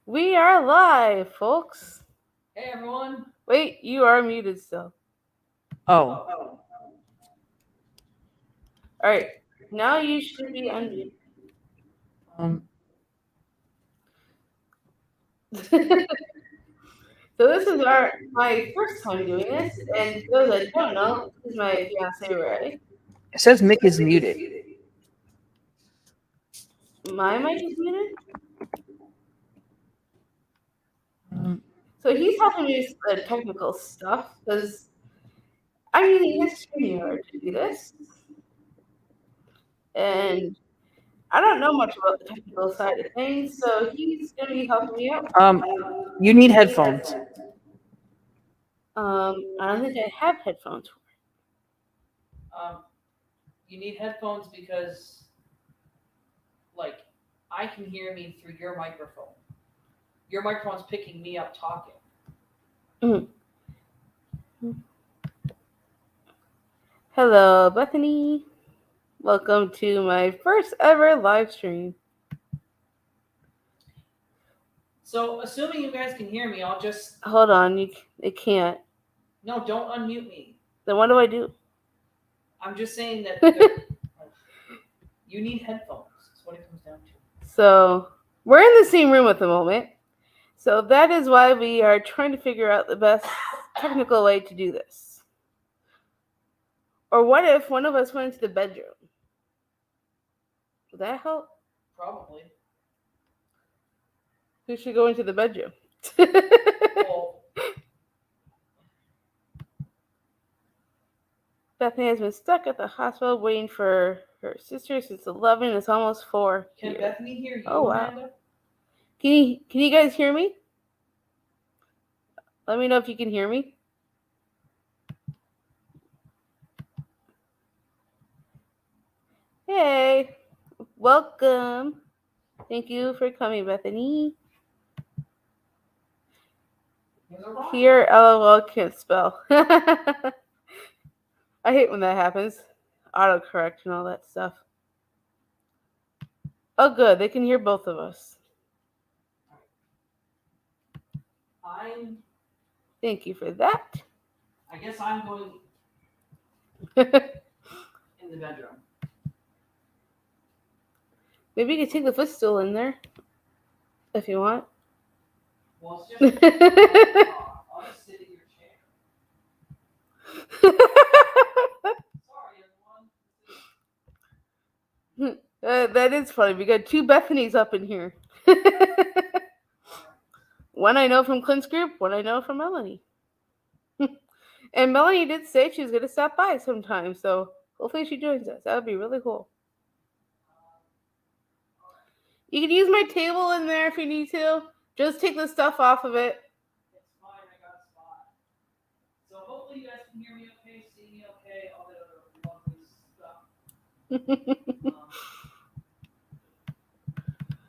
We are live, folks. Hey everyone. Wait, you are muted still. Oh, Alright, now you should be unmuted. um, So this is my first time doing this, and for those that don't know, this is my fiance Ray. it says Mick is muted. My mic is muted, Um, so he's helping me with the technical stuff because I'm using his StreamYard to do this, and I don't know much about the technical side of things, so he's gonna be helping me out. um, you need headphones. I don't think I have headphones. Um, you need headphones because, like, I can hear me through your microphone. Your microphone's picking me up talking. Mhm. Hello, Bethany. Welcome to my first ever live stream. So, assuming you guys can hear me, I'll just Hold on, it can't. no. Don't unmute me. Then what do I do? I'm just saying that you need headphones. That's what it comes down to. So we're in the same room at the moment. So that is why we are trying to figure out the best technical way to do this. Or what if one of us went into the bedroom? Would that help? Probably. Who should go into the bedroom? Well, Bethany has been stuck at the hospital waiting for her sister since 11. It's almost 4 can here. Bethany hear you, Oh wow. Amanda? Can you guys hear me? Let me know if you can hear me. Hey, welcome. Thank you for coming, Bethany. Here, LOL can't spell. I hate when that happens. Autocorrect and all that stuff. Oh, good. They can hear both of us. Thank you for that. I guess I'm going in the bedroom. Maybe you can take the footstool in there if you want. Well, it's just I'll just sit in your chair. Sorry, everyone. That is funny. We got two Bethany's up in here. One I know from Clint's group, one I know from Melanie. And Melanie did say she was going to stop by sometime, so hopefully she joins us. That would be really cool. You can use my table in there if you need to. Just take the stuff off of it. It's fine, I got a spot. So hopefully you guys can hear me okay, see me okay, all that other lovely stuff.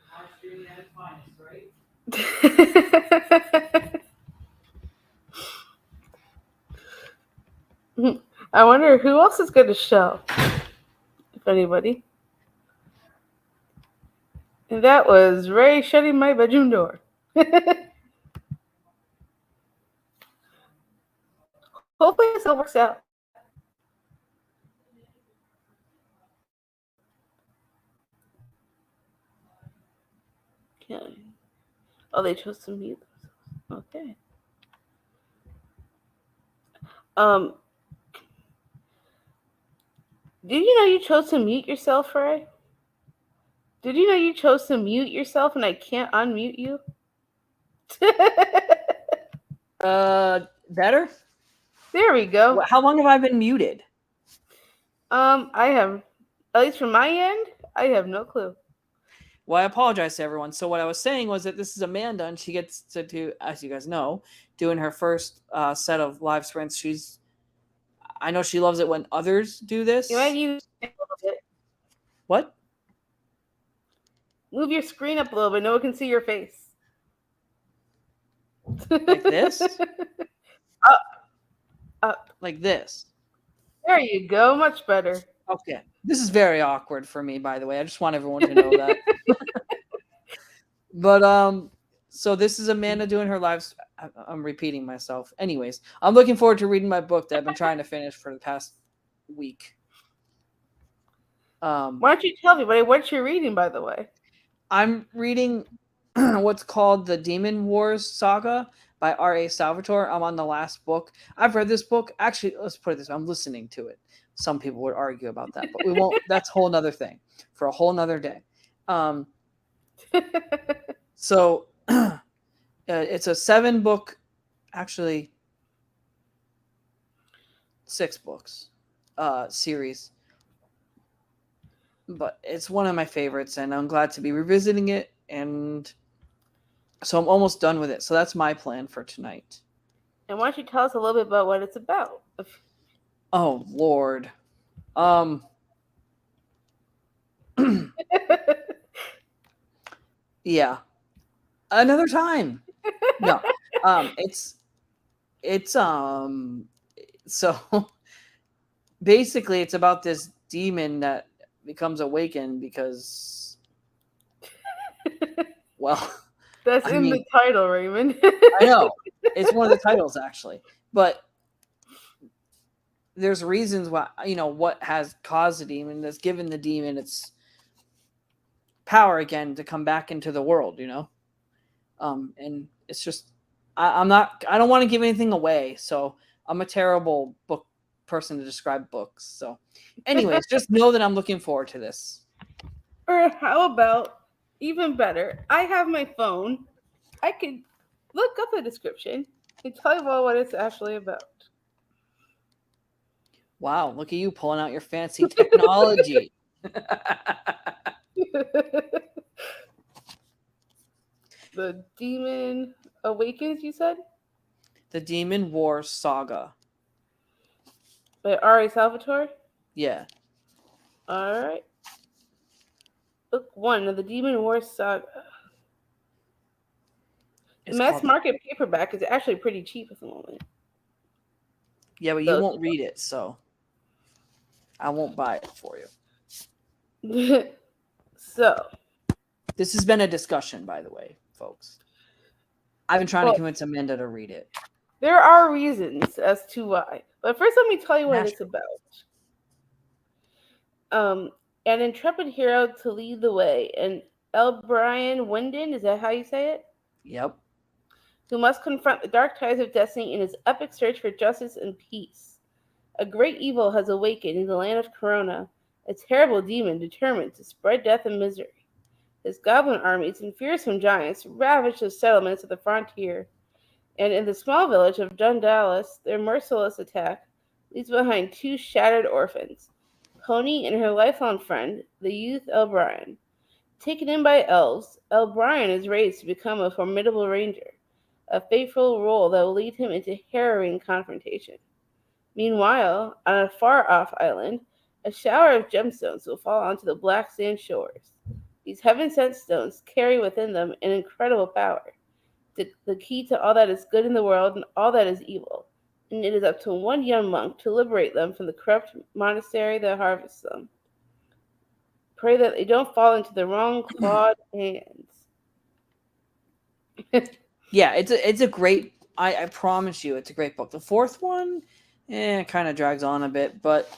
Live streaming at its finest, right? I wonder who else is going to show, if anybody. And that was Ray shutting my bedroom door. Hopefully this all works out. Okay. Oh, they chose to mute themselves. Okay. Um, did you know you chose to mute yourself, Ray? Did you know you chose to mute yourself and I can't unmute you? Better? There we go. How long have I been muted? I have, at least from my end, I have no clue. Well, I apologize to everyone. So what I was saying was that this is Amanda, and she gets to do, as you guys know, doing her first set of live sprints. I know she loves it when others do this. You might use a little bit. What? Move your screen up a little bit. No one can see your face. Like this? Up. Like this. There you go. Much better. Okay. This is very awkward for me, by the way. I just want everyone to know that. But So this is Amanda doing her lives. I'm repeating myself. Anyways, I'm looking forward to reading my book that I've been trying to finish for the past week. Why don't you tell everybody what you're reading, by the way? I'm reading what's called the Demon Wars Saga by R.A. Salvatore. I'm on the last book. I've read this book. Actually, let's put it this way. I'm listening to it. Some people would argue about that, but we won't. That's a whole nother thing for a whole nother day. So it's a 7-book, actually 6 books series. But it's one of my favorites, and I'm glad to be revisiting it. And so I'm almost done with it. So that's my plan for tonight. And why don't you tell us a little bit about what it's about? Oh, Lord. Yeah. Another time. No. It's so basically it's about this demon that becomes awakened because well, That's I in mean, the title, Raymond. I know. It's one of the titles actually. But there's reasons why, what has caused the demon that's given the demon its power again to come back into the world, and it's just I don't want to give anything away, so I'm a terrible book person to describe books. So anyways, just know that I'm looking forward to this. Or how about, even better, I have my phone. I could look up the description and tell you about what it's actually about. Wow, look at you pulling out your fancy technology. The Demon Awakens, you said? The Demon Wars Saga. By R.A. Salvatore? Yeah. Alright. Book 1 of the Demon Wars Saga. The mass market paperback is actually pretty cheap at the moment. Yeah, but you won't read it, so I won't buy it for you. So. This has been a discussion, by the way, folks. I've been trying to convince Amanda to read it. There are reasons as to why. But first, let me tell you what it's about. An intrepid hero to lead the way. And L. Brian Wyndon, is that how you say it? Yep. Who must confront the dark tides of destiny in his epic search for justice and peace. A great evil has awakened in the land of Corona, a terrible demon determined to spread death and misery. His goblin armies and fearsome giants ravage the settlements of the frontier, and in the small village of Dundalis, their merciless attack leaves behind 2 shattered orphans, Pony and her lifelong friend, the youth Elbrian. Taken in by elves, Elbrian is raised to become a formidable ranger, a fateful role that will lead him into harrowing confrontation. Meanwhile, on a far-off island, a shower of gemstones will fall onto the black sand shores. These heaven-sent stones carry within them an incredible power, the key to all that is good in the world and all that is evil, and it is up to one young monk to liberate them from the corrupt monastery that harvests them. Pray that they don't fall into the wrong clawed hands. Yeah, it's a great. I promise you, it's a great book. The 4th one, it kind of drags on a bit, but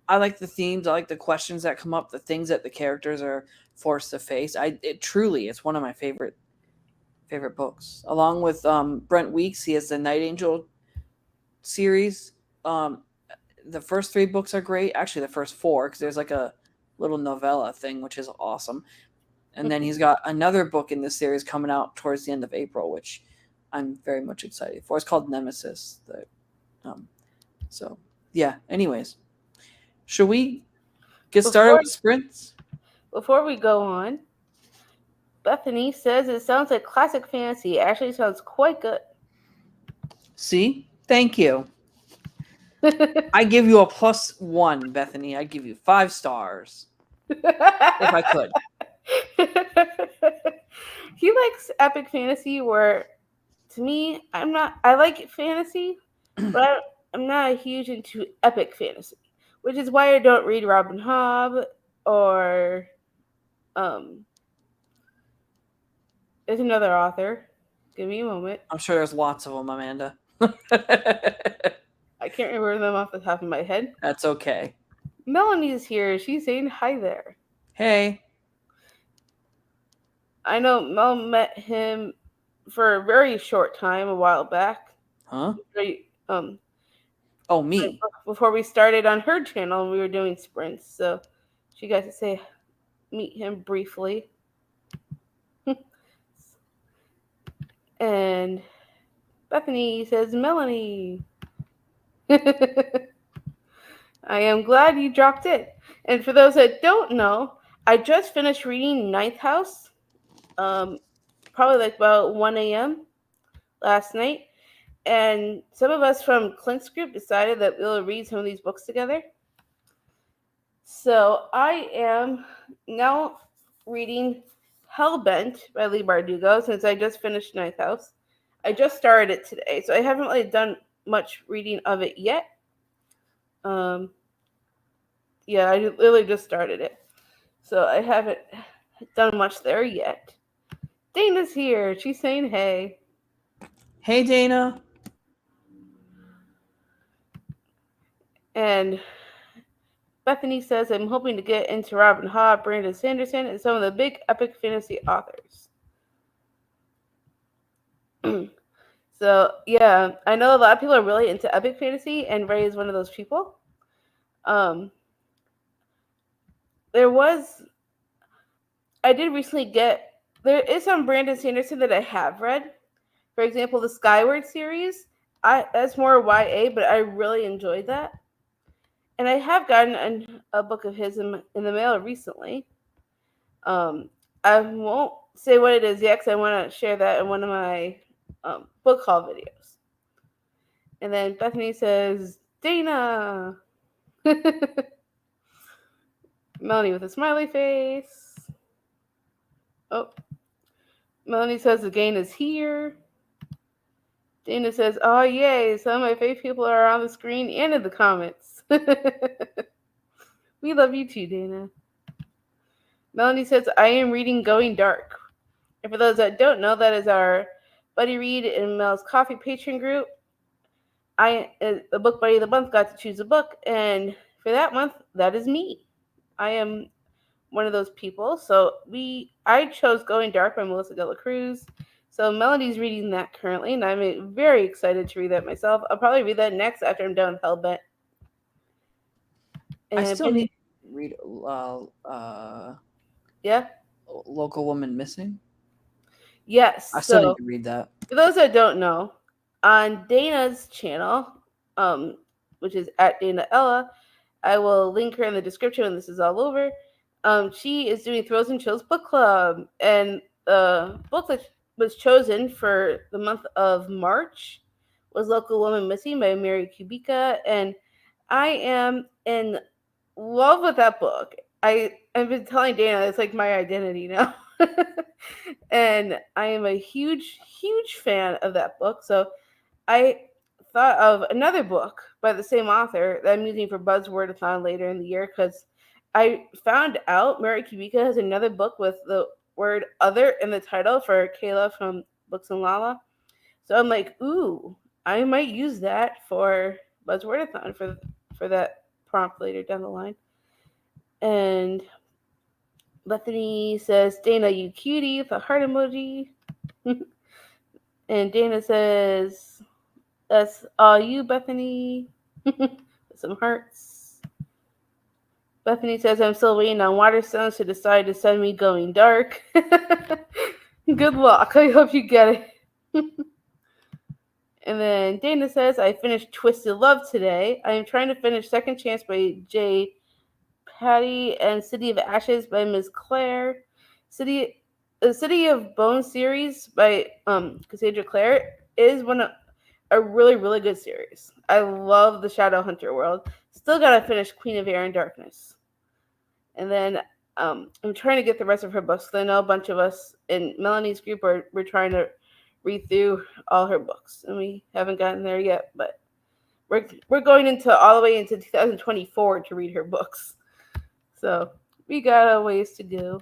I like the themes. I like the questions that come up, the things that the characters are forced to face. It's one of my favorite books, along with Brent Weeks. He has the Night Angel series. The first 3 books are great. Actually, the first 4, because there's like a little novella thing, which is awesome. And then he's got another book in this series coming out towards the end of April, which I'm very much excited for. It's called Nemesis. So yeah. Anyways, should we get started with sprints? Before we go on, Bethany says it sounds like classic fantasy. It actually sounds quite good. See? Thank you. I give you a +1, Bethany. I give you 5 stars. If I could. He likes epic fantasy where, to me, I like fantasy, but I'm not huge into epic fantasy, which is why I don't read Robin Hobb or There's another author. Give me a moment. I'm sure there's lots of them, Amanda. I can't remember them off the top of my head. That's okay. Melanie's here. She's saying hi there. Hey. I know Mel met him for a very short time a while back. Huh? Um, Oh, me. Before we started on her channel, we were doing sprints, so she got to meet him briefly. And Bethany says, Melanie. I am glad you dropped it. And for those that don't know, I just finished reading Ninth House, probably like about 1 a.m. last night. And some of us from Clint's group decided that we'll read some of these books together. So I am now reading Hellbent by Leigh Bardugo since I just finished Ninth House. I just started it today, so I haven't really done much reading of it yet. Yeah, I literally just started it. So I haven't done much there yet. Dana's here. She's saying hey. Hey, Dana. And Bethany says, I'm hoping to get into Robin Hobb, Brandon Sanderson, and some of the big epic fantasy authors. So, yeah, I know a lot of people are really into epic fantasy, and Ray is one of those people. I did recently there is some Brandon Sanderson that I have read. For example, the Skyward series. That's more YA, but I really enjoyed that. And I have gotten a book of his in the mail recently. I won't say what it is yet because I want to share that in one of my book haul videos. And then Bethany says, Dana! Melanie with a smiley face. Oh. Melanie says the game is here. Dana says, oh, yay. Some of my favorite people are on the screen and in the comments. We love you too, Dana. Melanie says, I am reading Going Dark. And for those that don't know, that is our Buddy Read in Mel's Coffee Patreon group. The Book Buddy of the Month got to choose a book. And for that month, that is me. I am one of those people. So I chose Going Dark by Melissa De La Cruz. So Melody's reading that currently, and I'm very excited to read that myself. I'll probably read that next after I'm done with Hellbent. And I still need to read yeah? Local Woman Missing. Yes. I still need to read that. For those that don't know, on Dana's channel, which is at Dana Ella, I will link her in the description when this is all over. She is doing Thrills and Chills Book Club, and the book that was chosen for the month of March was Local Woman Missing by Mary Kubica, and I am in love with that book. I've been telling Dana it's like my identity now. And I am a huge fan of that book. So I thought of another book by the same author that I'm using for Buzzwordathon later in the year because I found out Mary Kubica has another book with the word other in the title for Kayla from Books and Lala. So I'm like, ooh, I might use that for Buzzwordathon for that prompt later down the line. And Bethany says, Dana, you cutie, with a heart emoji. And Dana says, that's all you, Bethany. With some hearts. Bethany says, I'm still waiting on Waterstones to decide to send me Going Dark. Good luck. I hope you get it. And then Dana says, I finished Twisted Love today. I am trying to finish Second Chance by J. Patty and City of Ashes by Ms. Claire. The City of Bones series by Cassandra Clare is a really, really good series. I love the Shadowhunter world. Still gotta finish Queen of Air and Darkness. And then I'm trying to get the rest of her books. I know a bunch of us in Melanie's group we're trying to read through all her books, and we haven't gotten there yet. But we're going all the way into 2024 to read her books. So we got a ways to go.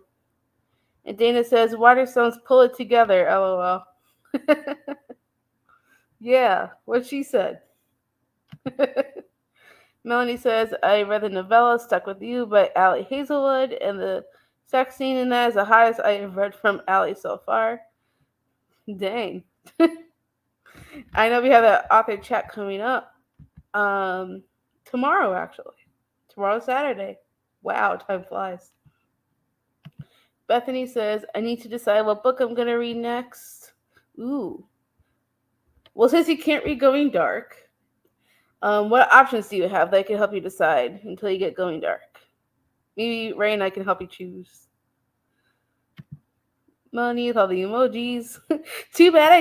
And Dana says, Waterstones pull it together, lol. Yeah, what she said. Melanie says, I read the novella Stuck With You by Allie Hazelwood, and the sex scene in that is the highest I have read from Allie so far. Dang. I know we have that author chat coming up tomorrow, actually. Tomorrow, Saturday. Wow, time flies. Bethany says, I need to decide what book I'm going to read next. Ooh. Well, since you can't read Going Dark, what options do you have that can help you decide until you get Going Dark? Maybe Ray and I can help you choose. Melanie with all the emojis. Too bad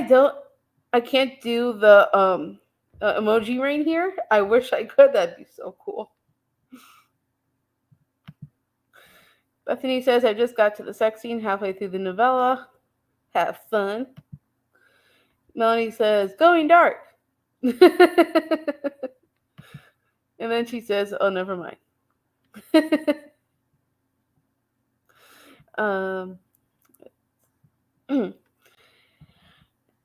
I can't do the emoji rain here. I wish I could. That'd be so cool. Bethany says, I just got to the sex scene halfway through the novella. Have fun. Melanie says, Going Dark. And then she says, oh, never mind.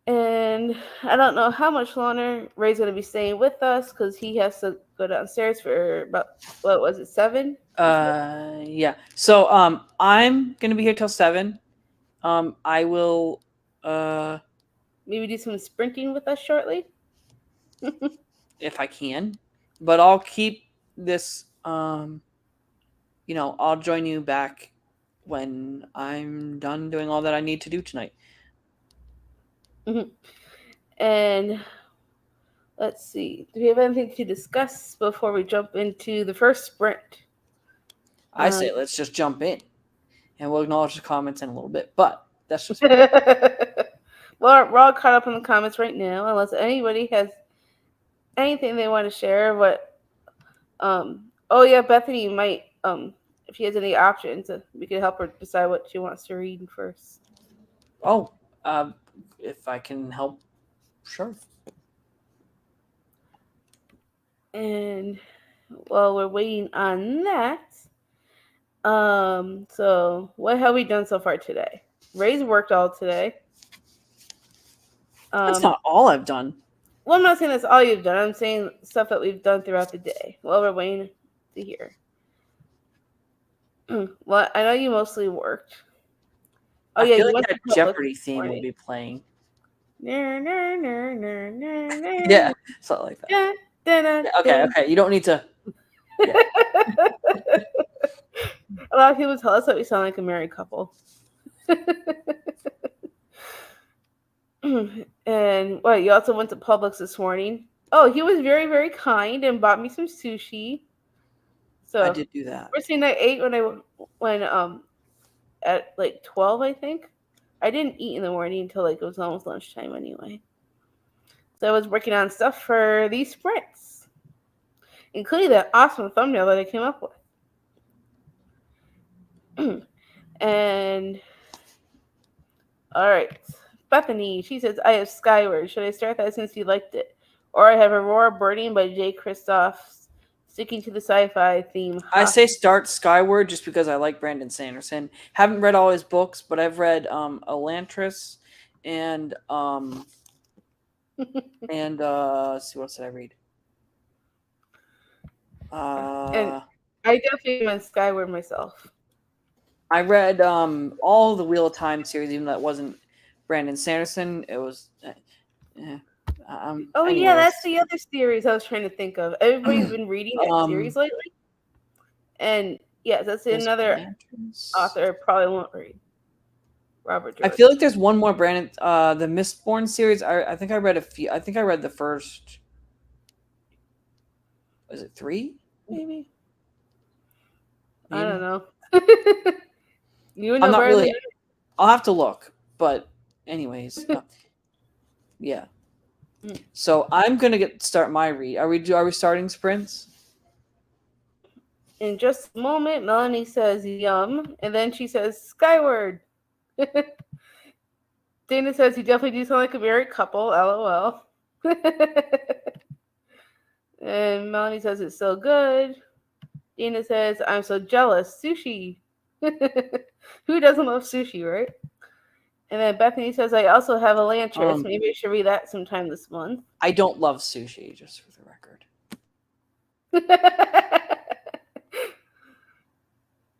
And I don't know how much longer Ray's going to be staying with us because he has to go downstairs for about, what was it, 7? Yeah. So I'm gonna be here till 7. I will maybe do some sprinting with us shortly. If I can, but I'll keep this. I'll join you back when I'm done doing all that I need to do tonight. Mm-hmm. And let's see. Do we have anything to discuss before we jump into the first sprint? I say let's just jump in, and we'll acknowledge the comments in a little bit. But that's just well, we're all caught up in the comments right now. Unless anybody has anything they want to share. What? Oh yeah, Bethany might. If she has any options, we could help her decide what she wants to read first. Oh, if I can help, sure. And while we're waiting on that, so what have we done so far today? Ray's worked all today. That's not all I've done. Well, I'm not saying that's all you've done. I'm saying stuff that we've done throughout the day. Well, we're waiting to hear. Well, I know you mostly worked. Oh, yeah, you went like that Jeopardy theme will be playing. Yeah, something like that. Yeah, okay. You don't need to. Yeah. A lot of people tell us that we sound like a married couple. And what? You also went to Publix this morning. Oh, he was very, very kind and bought me some sushi. So I did do that. First thing I ate when at like 12, I think. I didn't eat in the morning until like it was almost lunchtime anyway. So I was working on stuff for these sprints, including that awesome thumbnail that I came up with. And all right, Bethany, she says, I have Skyward. Should I start that since you liked it? Or I have Aurora Burning by Jay Kristoff, sticking to the sci-fi theme. I say start Skyward just because I like Brandon Sanderson. Haven't read all his books, but I've read Elantris and and let's see, what else did I read? And I definitely went Skyward myself. I read all the Wheel of Time series, even though it wasn't Brandon Sanderson. It was. Oh anyways. Yeah, that's the other series I was trying to think of. Everybody's been reading that series lately, and yeah, that's another author probably won't read. Robert Jordan. I feel like there's one more Brandon, the Mistborn series. I think I read a few. I think I read the first. Was it 3? Maybe. I don't know. You know, I'm not really. I'll have to look, but anyways, yeah. So I'm gonna start my read. Are we starting sprints? In just a moment, Melanie says yum, and then she says Skyward. Dana says you definitely do sound like a married couple, LOL. And Melanie says it's so good. Dana says I'm so jealous. Sushi. Who doesn't love sushi, right? And then Bethany says, I also have Elantris. Maybe I should read that sometime this month. I don't love sushi, just for the record.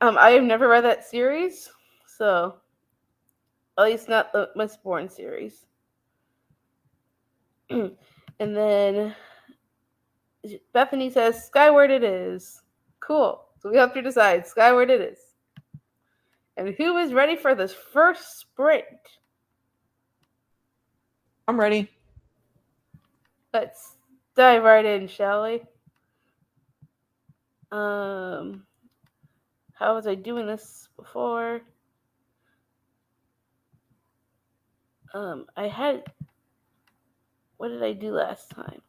I have never read that series, so at least not the Mistborn series. And then Bethany says, Skyward it is. Cool. So we have to decide. Skyward it is. And who is ready for this first sprint? I'm ready. Let's dive right in, shall we? How was I doing this before? What did I do last time?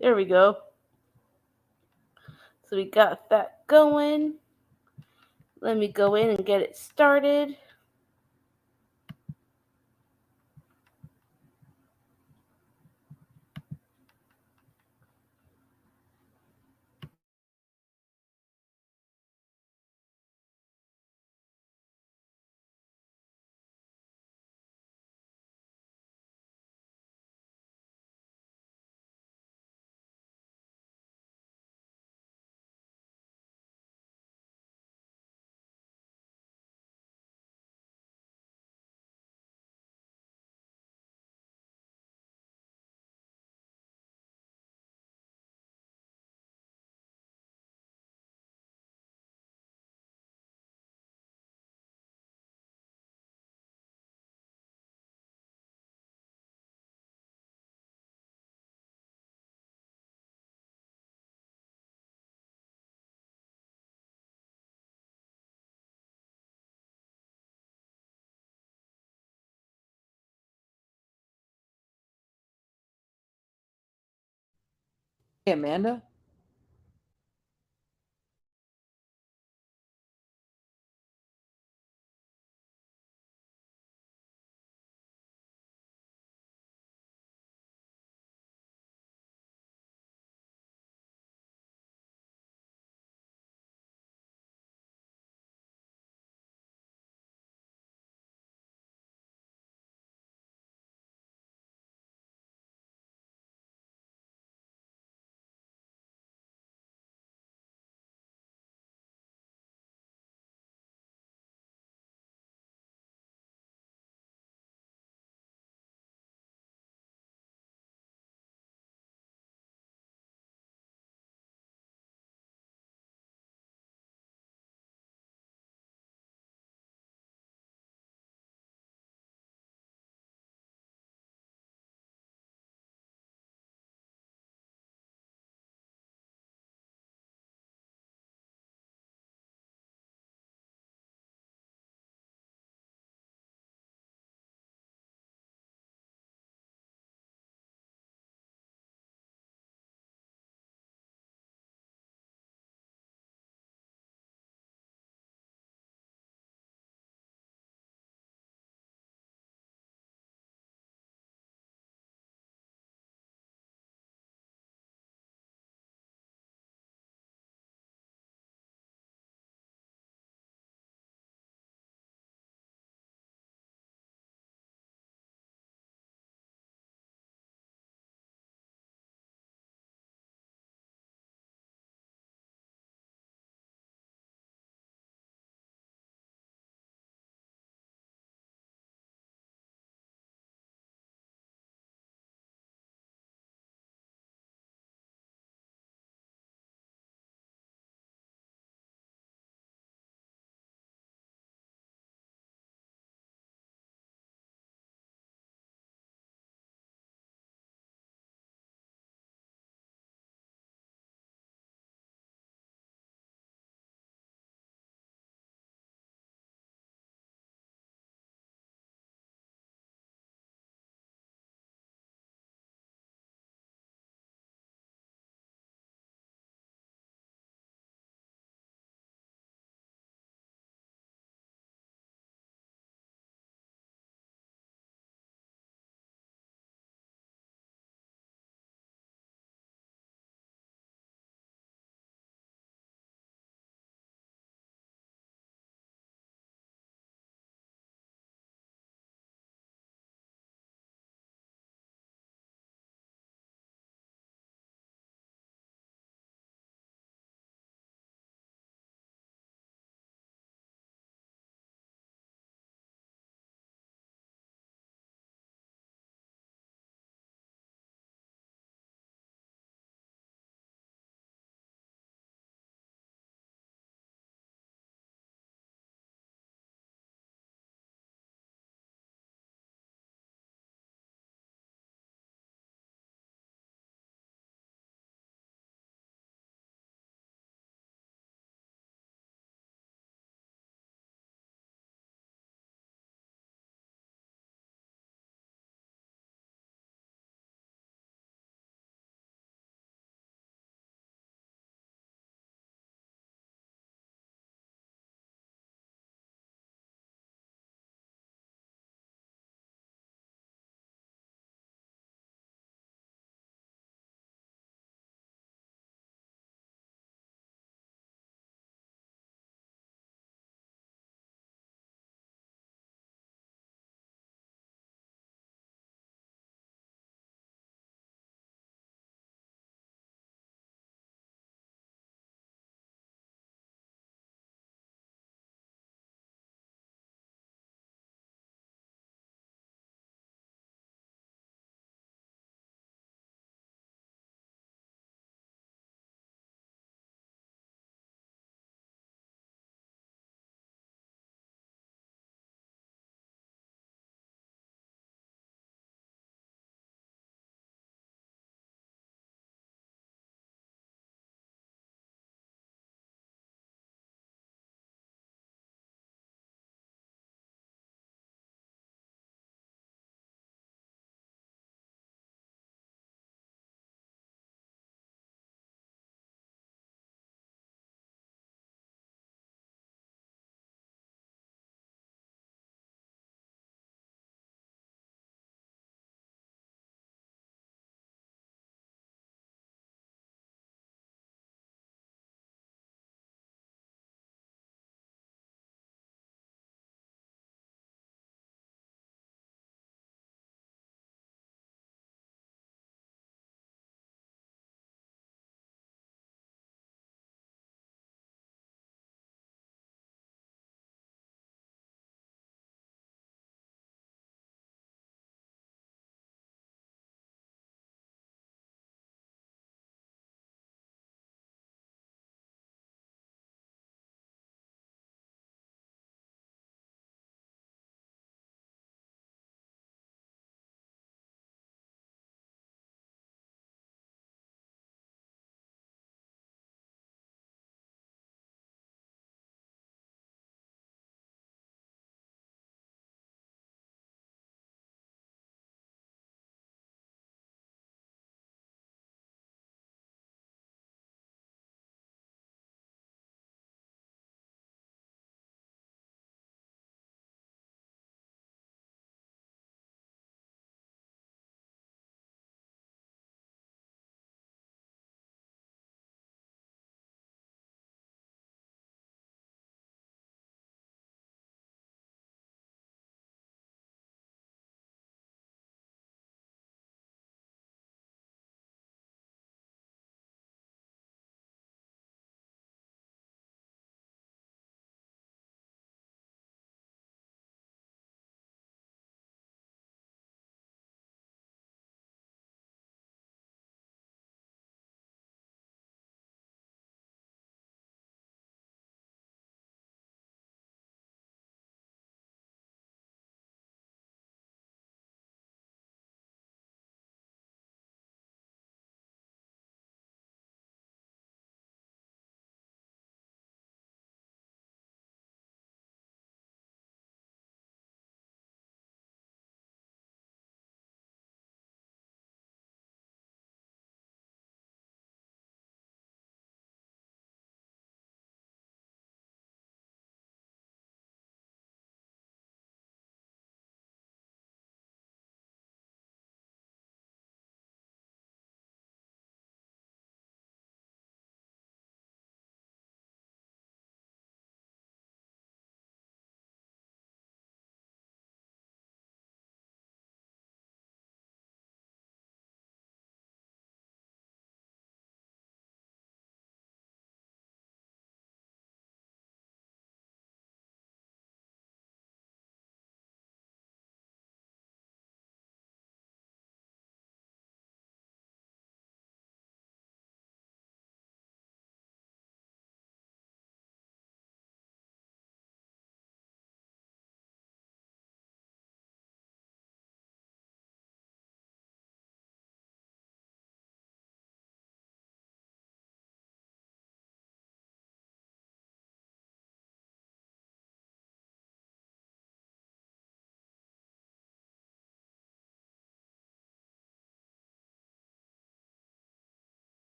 There we go. So we got that going. Let me go in and get it started. Hey, Amanda?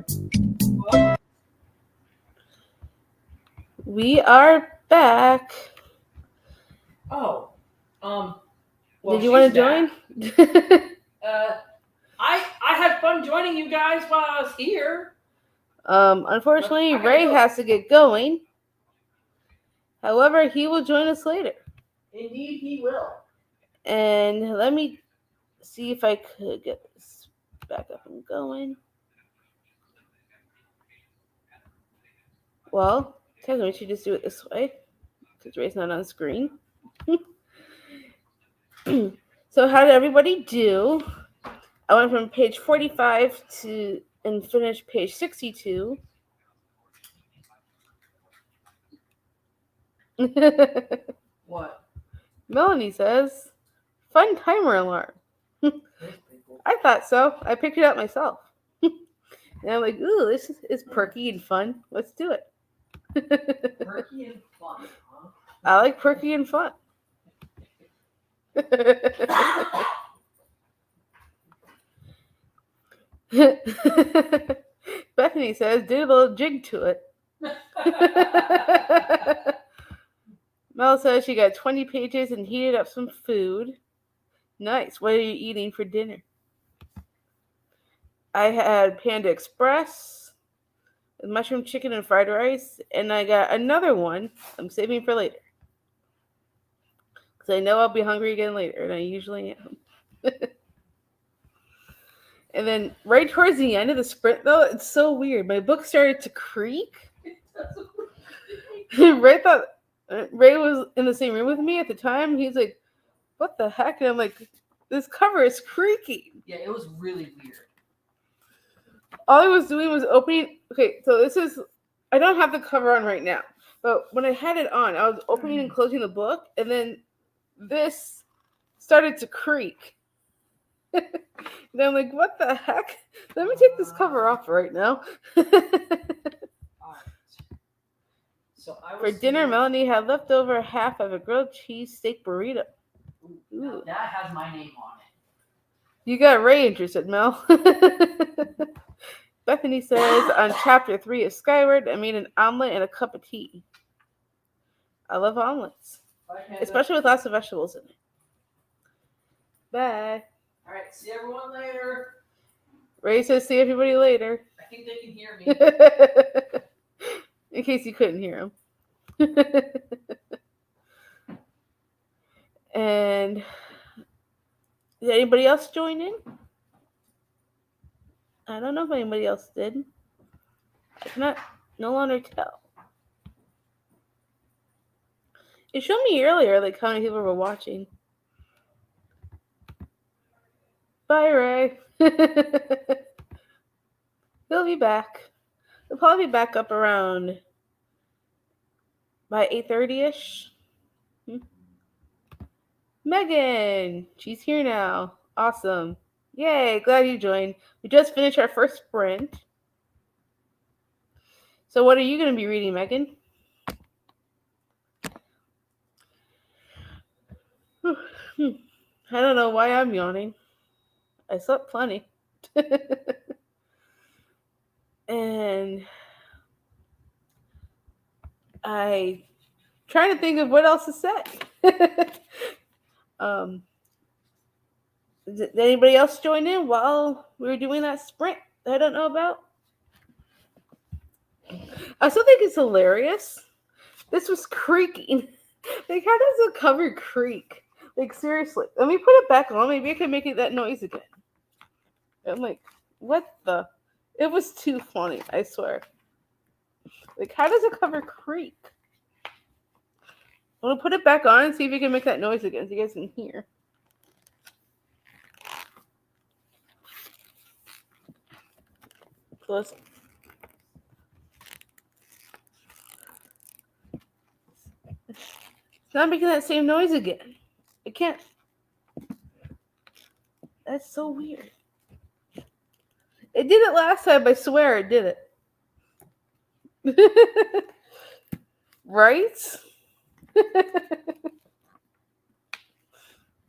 here. We are back. Oh, well, Did you want to join? I had fun joining you guys while I was here. Unfortunately, Ray has to get going. However, he will join us later. Indeed, he will. And let me see if I could get this back up and going. Well, technically, we should just do it this way because Ray's not on screen. So, how did everybody do? I went from page 45 and finished page 62. What? Melanie says, fun timer alarm. I thought so. I picked it up myself. And I'm like, ooh, this is perky and fun. Let's do it. Perky and fun, huh? I like perky and fun. Bethany says, did a little jig to it. Mel says she got 20 pages and heated up some food. Nice. What are you eating for dinner? I had Panda Express with mushroom chicken and fried rice, and I got another one I'm saving for later. Because I know I'll be hungry again later, and I usually am. And then right towards the end of the sprint, though, it's so weird. My book started to creak. Ray was in the same room with me at the time. He's like, what the heck? And I'm like, this cover is creaking. Yeah, it was really weird. All I was doing was opening. Okay, so this is, I don't have the cover on right now, but when I had it on, I was opening and closing the book, and then this started to creak. And I'm like, what the heck? Let me take this cover off right now. So For dinner, Melanie had leftover half of a grilled cheese steak burrito. Ooh. That has my name on it. You got Ray interested, Mel. Bethany says, on chapter 3 of Skyward, I made an omelet and a cup of tea. I love omelets, especially with lots of vegetables in it. Bye. All right, see everyone later. Ray says, see everybody later. I think they can hear me. In case you couldn't hear him. And did anybody else join in? I don't know if anybody else did. I cannot no longer tell. It showed me earlier like how many people were watching. Bye, Ray. He'll be back. He'll probably be back up around by 8:30ish. Megan, she's here now. Awesome. Yay, glad you joined. We just finished our first sprint. So what are you going to be reading, Megan? I don't know why I'm yawning. I slept plenty. And I trying to think of what else to say. Did anybody else join in while we were doing that sprint that I don't know about? I still think it's hilarious. This was creaking. Like, how does the cover creak? Like, seriously. Let me put it back on. Maybe I can make it that noise again. I'm like, what the? It was too funny, I swear. Like, how does a cover creak? I'm going to put it back on and see if we can make that noise again so you guys can hear. So let's... It's not making that same noise again. I can't. That's so weird. It did it last time, I swear it did it. Right?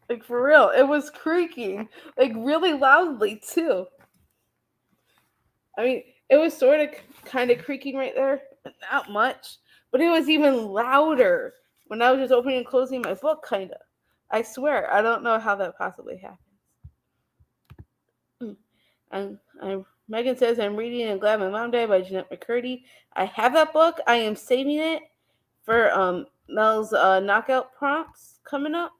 Like, for real, it was creaking, like, really loudly, too. I mean, It was sort of kind of creaking right there, but not much. But it was even louder when I was just opening and closing my book, kind of. I swear, I don't know how that possibly happened. Megan says, I'm reading I'm Glad My Mom Died by Jeanette McCurdy. I have that book. I am saving it for Mel's knockout prompts coming up.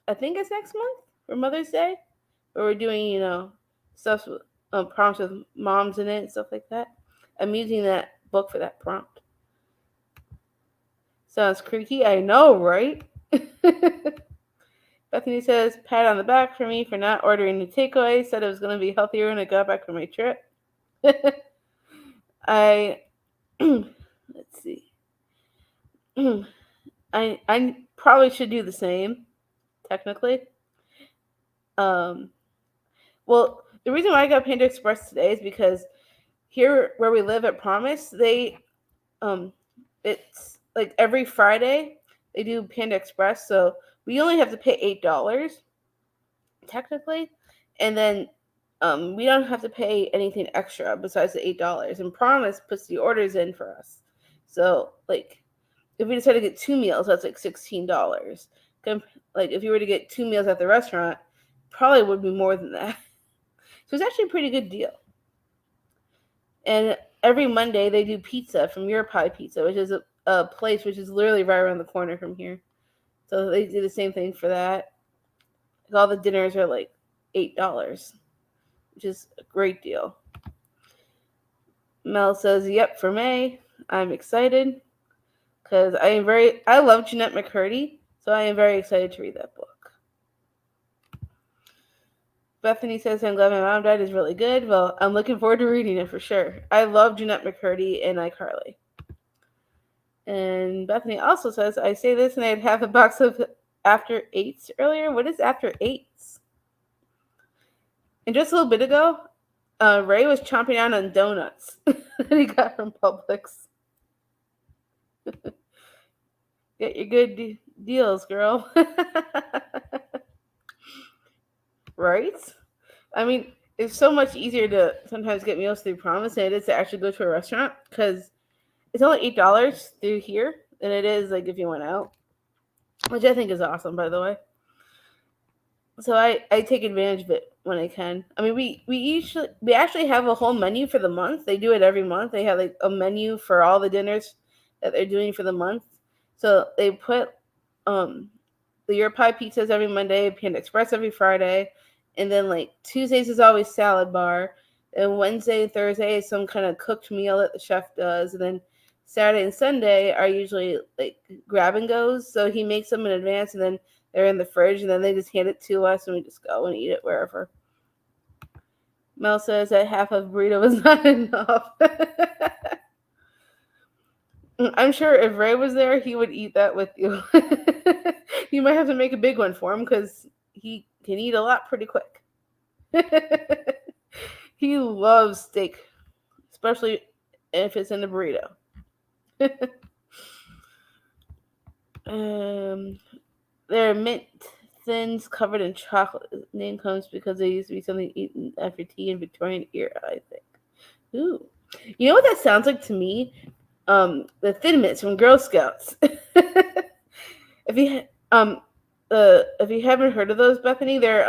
I think it's next month for Mother's Day, where we're doing, stuff with prompts with moms in it and stuff like that. I'm using that book for that prompt. Sounds creaky, I know, right? Bethany says, pat on the back for me for not ordering the takeaway. Said it was going to be healthier when I got back from my trip. Let's see. I probably should do the same, technically. Well, the reason why I got Panda Express today is because here where we live at Promise, they it's like every Friday they do Panda Express, so we only have to pay $8 technically, and then we don't have to pay anything extra besides the $8. And Promise puts the orders in for us, so like if we decide to get 2 meals, that's like $16. Like if you were to get 2 meals at the restaurant, probably would be more than that. So it's actually a pretty good deal. And every Monday they do pizza from Your Pie Pizza, which is a place which is literally right around the corner from here. So they do the same thing for that. All the dinners are like $8, which is a great deal. Mel says, yep, for May. I'm excited because I love Jeanette McCurdy, so I am very excited to read that book. Bethany says, I'm Glad My Mom Died is really good. Well, I'm looking forward to reading it for sure. I love Jeanette McCurdy and iCarly. And Bethany also says, I say this and I had half a box of After Eights earlier. What is After Eights? And just a little bit ago, Ray was chomping down on donuts that he got from Publix. Get your good deals, girl. Right? I mean, it's so much easier to sometimes get meals through Promise than it is to actually go to a restaurant because it's only $8 through here than it is like if you went out, which I think is awesome, by the way. So I take advantage of it when I can. I mean, we actually have a whole menu for the month. They do it every month. They have like a menu for all the dinners that they're doing for the month. So they put the Your Pie pizzas every Monday, Panda Express every Friday, and then like Tuesdays is always salad bar, and Wednesday and Thursday is some kind of cooked meal that the chef does, and then Saturday and Sunday are usually like grab and goes. So he makes them in advance, and then they're in the fridge, and then they just hand it to us, and we just go and eat it wherever. Mel says that half of burrito was not enough. I'm sure if Ray was there, he would eat that with you. You might have to make a big one for him because he can eat a lot pretty quick. He loves steak, especially if it's in the burrito. They're mint thins covered in chocolate. The name comes because they used to be something eaten after tea in Victorian era, I think. Ooh. You know what that sounds like to me? The Thin Mints from Girl Scouts. If you haven't heard of those, Bethany, they're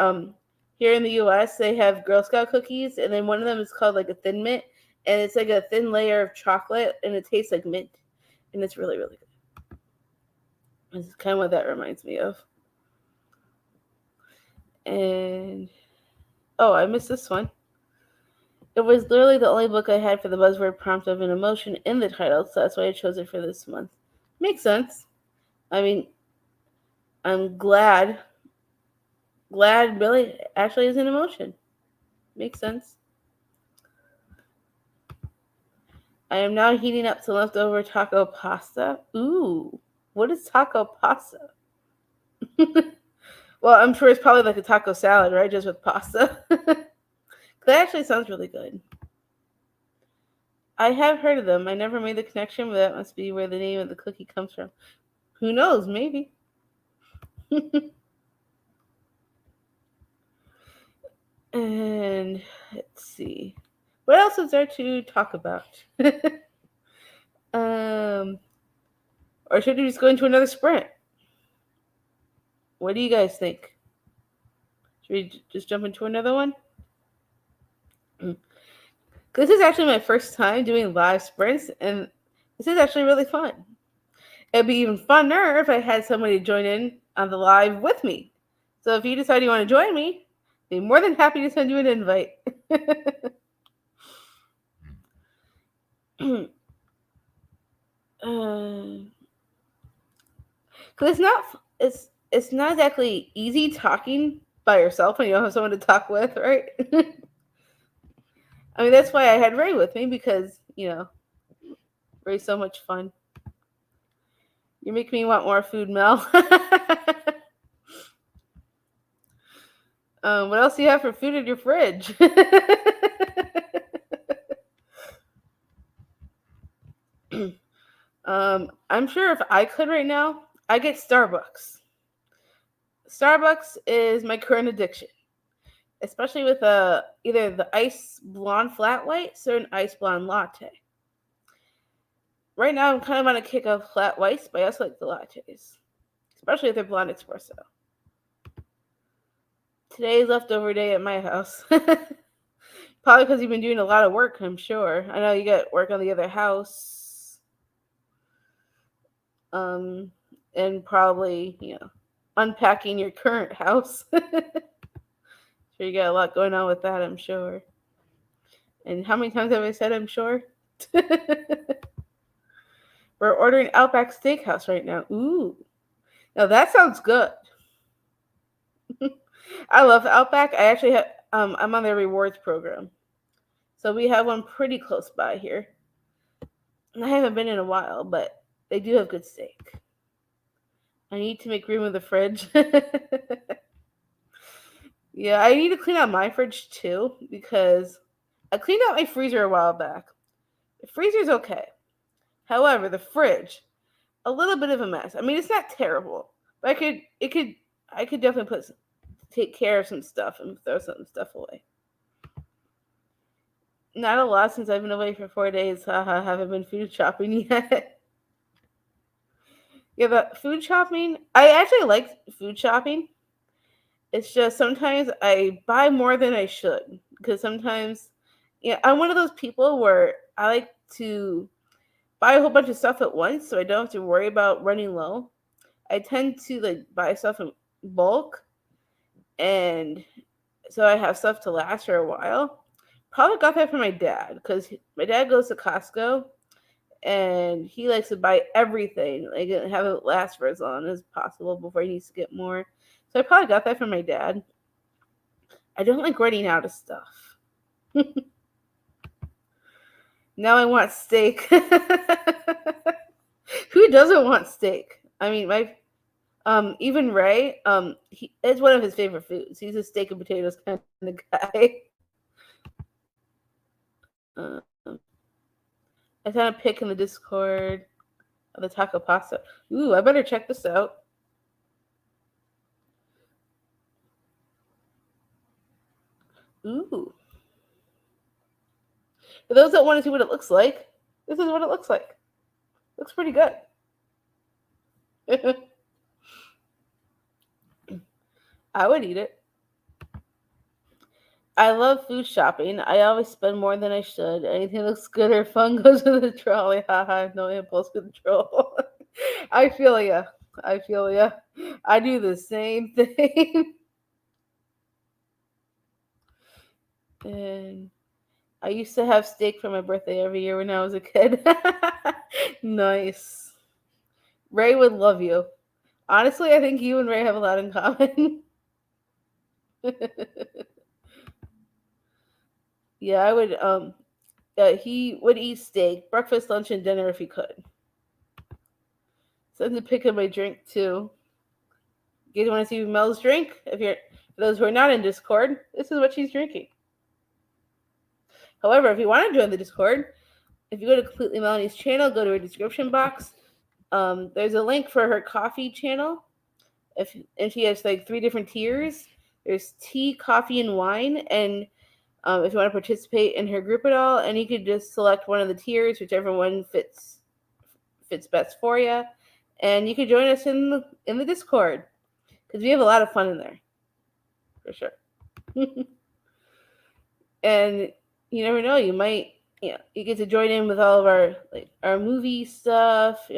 here in the U.S. They have Girl Scout cookies, and then one of them is called like a Thin Mint, and it's like a thin layer of chocolate, and it tastes like mint, and it's really, really good. It's kind of what that reminds me of. And I missed this one. It was literally the only book I had for the buzzword prompt of an emotion in the title, so that's why I chose it for this month. Makes sense. I mean, I'm glad. Glad really actually is an emotion. Makes sense. I am now heating up some leftover taco pasta. Ooh, what is taco pasta? Well, I'm sure it's probably like a taco salad, right? Just with pasta. That actually sounds really good. I have heard of them. I never made the connection, but that must be where the name of the cookie comes from. Who knows? Maybe. And let's see. What else is there to talk about? um, or should we just go into another sprint? What do you guys think? Should we just jump into another one? This is actually my first time doing live sprints, and this is actually really fun. It'd be even funner if I had somebody join in on the live with me. So if you decide you want to join me, I'd be more than happy to send you an invite. Because it's not exactly easy talking by yourself when you don't have someone to talk with, right? I mean, that's why I had Ray with me, because Ray's so much fun. You make me want more food, Mel. What else do you have for food in your fridge? I'm sure if I could right now, I get Starbucks. Starbucks is my current addiction, especially with either the ice blonde flat whites or an ice blonde latte. Right now, I'm kind of on a kick of flat whites, but I also like the lattes, especially if they're blonde espresso. Today's leftover day at my house. Probably because you've been doing a lot of work, I'm sure. I know you got work on the other house. And probably, unpacking your current house. Sure, you got a lot going on with that, I'm sure. And how many times have I said I'm sure? We're ordering Outback Steakhouse right now. Ooh. Now that sounds good. I love Outback. I actually have I'm on their rewards program. So we have one pretty close by here. I haven't been in a while, but they do have good steak. I need to make room in the fridge. Yeah, I need to clean out my fridge too, because I cleaned out my freezer a while back. The freezer's okay. However, the fridge, a little bit of a mess. I mean, it's not terrible, but I could definitely take care of some stuff and throw some stuff away. Not a lot since I've been away for 4 days. Haha, haven't been food shopping yet. Yeah, but food shopping, I actually like food shopping. It's just sometimes I buy more than I should, because sometimes, I'm one of those people where I like to buy a whole bunch of stuff at once, so I don't have to worry about running low. I tend to buy stuff in bulk, and so I have stuff to last for a while. Probably got that from my dad, because my dad goes to Costco and he likes to buy everything, have it last for as long as possible before he needs to get more. So I probably got that from my dad. I don't like running out of stuff. Now I want steak. Who doesn't want steak? I mean, even Ray, it's one of his favorite foods. He's a steak and potatoes kind of guy. I found a pic in the Discord of the taco pasta. Ooh, I better check this out. Ooh. For those that want to see what it looks like, this is what it looks like. Looks pretty good. I would eat it. I love food shopping. I always spend more than I should. Anything that looks good or fun goes in the trolley. Haha, no impulse control. I feel ya. I feel ya. I do the same thing. And I used to have steak for my birthday every year when I was a kid. Nice. Ray would love you. Honestly, I think you and Ray have a lot in common. Yeah, I would. He would eat steak, breakfast, lunch, and dinner if he could. Send a pic of my drink too. You guys want to see Mel's drink? For those who are not in Discord, this is what she's drinking. However, if you want to join the Discord, if you go to Completely Melanie's channel, go to her description box. There's a link for her coffee channel. And she has 3 different tiers. There's tea, coffee, and wine. And if you want to participate in her group at all, and you could just select one of the tiers, whichever one fits best for you, and you could join us in the Discord because we have a lot of fun in there, for sure. And you never know, you might, you get to join in with all of our movie stuff,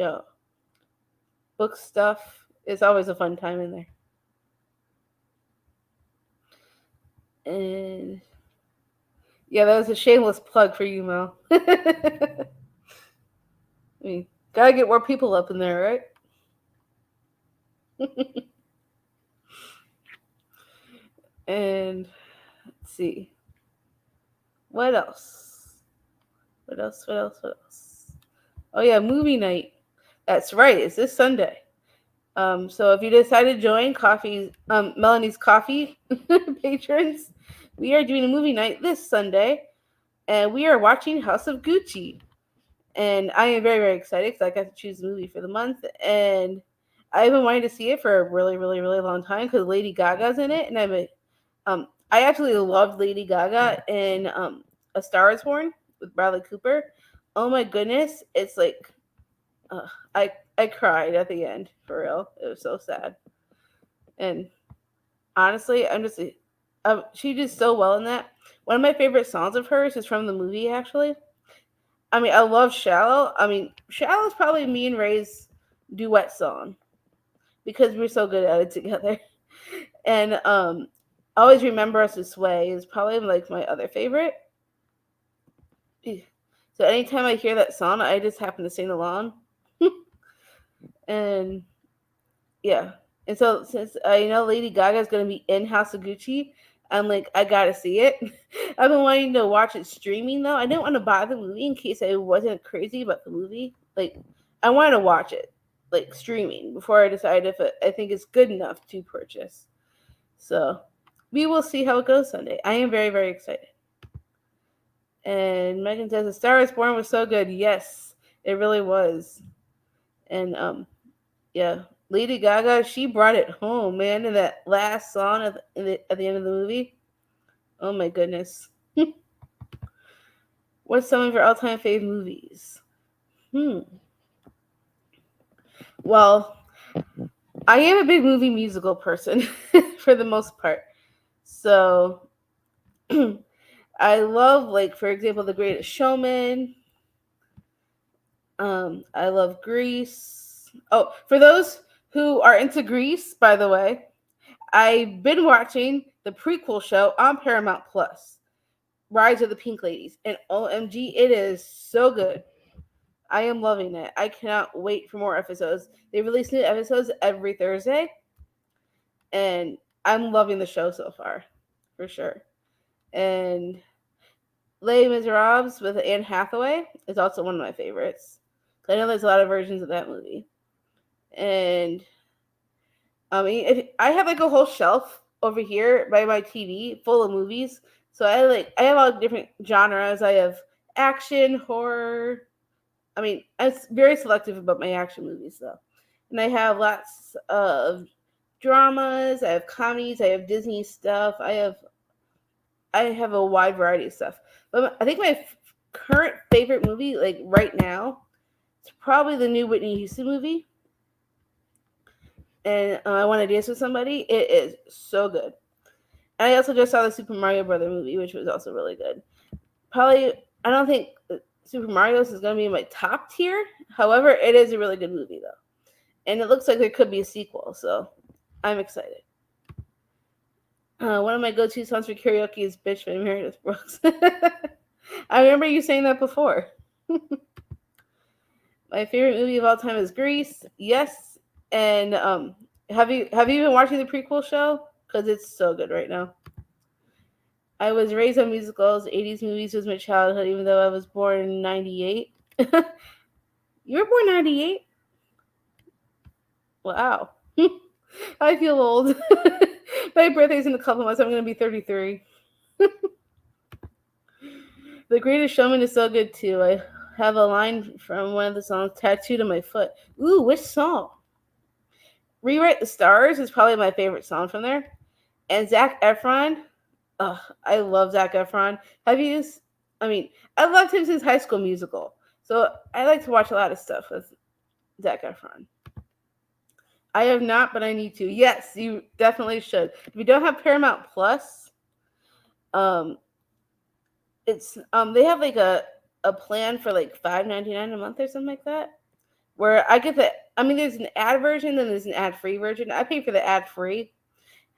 book stuff. It's always a fun time in there. And yeah, that was a shameless plug for you, Mel. I mean, gotta get more people up in there, right? And let's see. What else? What else? Oh yeah, movie night. That's right. It's this Sunday. So if you decide to join Melanie's Coffee patrons, we are doing a movie night this Sunday, and we are watching House of Gucci. And I am very, very excited because I got to choose the movie for the month, and I've been wanting to see it for a really, really, really long time because Lady Gaga's in it, and I absolutely loved Lady Gaga in A Star Is Born with Bradley Cooper. Oh my goodness, it's like I cried at the end, for real. It was so sad. And honestly, she did so well in that. One of my favorite songs of hers is from the movie, actually. I mean, I love Shallow. I mean, Shallow is probably me and Ray's duet song because we're so good at it together. And Always Remember Us This Way is probably like my other favorite. So anytime I hear that song, I just happen to sing along. And yeah. And so since I know Lady Gaga is going to be in House of Gucci, I'm like, I got to see it. I've been wanting to watch it streaming, though. I didn't want to buy the movie in case I wasn't crazy about the movie. Like, I wanted to watch it, like, streaming before I decide if I think it's good enough to purchase. So we will see how it goes Sunday. I am very, very excited. And Megan says, A Star Is Born was so good. Yes, it really was. And, yeah, Lady Gaga, she brought it home, man, in that last song at the end of the movie. Oh, my goodness. What's some of your all-time fave movies? Well, I am a big movie musical person for the most part. So I love, like, for example, The Greatest Showman. I love Grease. Oh, for those who are into Grease, by the way, I've been watching the prequel show on Paramount Plus, Rise of the Pink Ladies, and OMG, it is so good. I am loving it. I cannot wait for more episodes. They release new episodes every Thursday, and I'm loving the show so far, for sure. And Les Miserables with Anne Hathaway is also one of my favorites. I know there's a lot of versions of that movie. And I mean, I have like a whole shelf over here by my TV full of movies. So I have all different genres. I have action, horror. I mean, I'm very selective about my action movies though. And I have lots of dramas, I have comedies, I have Disney stuff. I have a wide variety of stuff. But I think my current favorite movie, like right now, it's probably the new Whitney Houston movie. And I Want to Dance with Somebody. It is so good. And I also just saw the Super Mario Brother movie, which was also really good. Probably, I don't think Super Mario's is going to be in my top tier. However, it is a really good movie, though. And it looks like there could be a sequel, so I'm excited. One of my go-to songs for karaoke is Bitch by Meredith Brooks. I remember you saying that before. My favorite movie of all time is Grease. Yes. And have you been watching the prequel show? Because it's so good right now. I was raised on musicals. 80s movies was my childhood, even though I was born in 98. You were born 98? Wow. I feel old. My birthday's in a couple months. I'm going to be 33. The Greatest Showman is so good, too. I have a line from one of the songs tattooed on my foot. Ooh, which song? Rewrite the Stars is probably my favorite song from there. And Zac Efron, I love Zac Efron. Have you? I mean, I loved him since High School Musical, so I like to watch a lot of stuff with Zac Efron. I have not, but I need to. Yes, you definitely should. If you don't have Paramount Plus, um, it's they have like a plan for like $5.99 a month or something like that. Where I get the, I mean, there's an ad version and there's an ad free version. I pay for the ad free.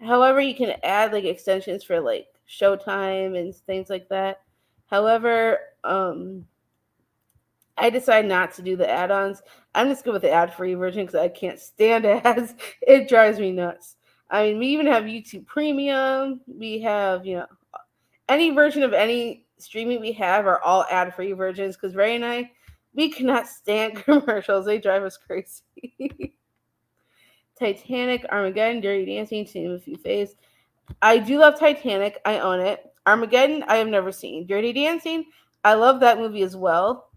However, you can add like extensions for like Showtime and things like that. However, I decide not to do the add-ons. I'm just good with the ad-free version because I can't stand ads. It drives me nuts. I mean, we even have YouTube Premium. We have, any version of any streaming we have are all ad-free versions because Ray and I, we cannot stand commercials. They drive us crazy. Titanic, Armageddon, Dirty Dancing, to name a few faves. I do love Titanic. I own it. Armageddon, I have never seen. Dirty Dancing, I love that movie as well.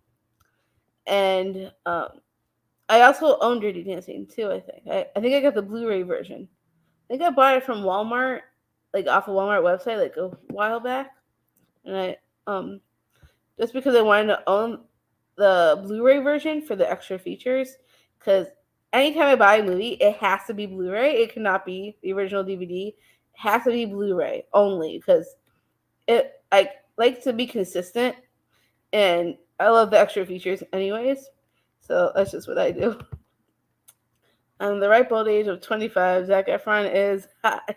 And I also own Dirty Dancing too. I think I got the Blu-ray version. I think I bought it from Walmart, like off a Walmart website, like a while back. And I just because I wanted to own the Blu-ray version for the extra features. Because anytime I buy a movie, it has to be Blu-ray. It cannot be the original DVD. It has to be Blu-ray only because I like to be consistent, and I love the extra features anyways. So that's just what I do. The ripe old age of 25, Zac Efron is hot.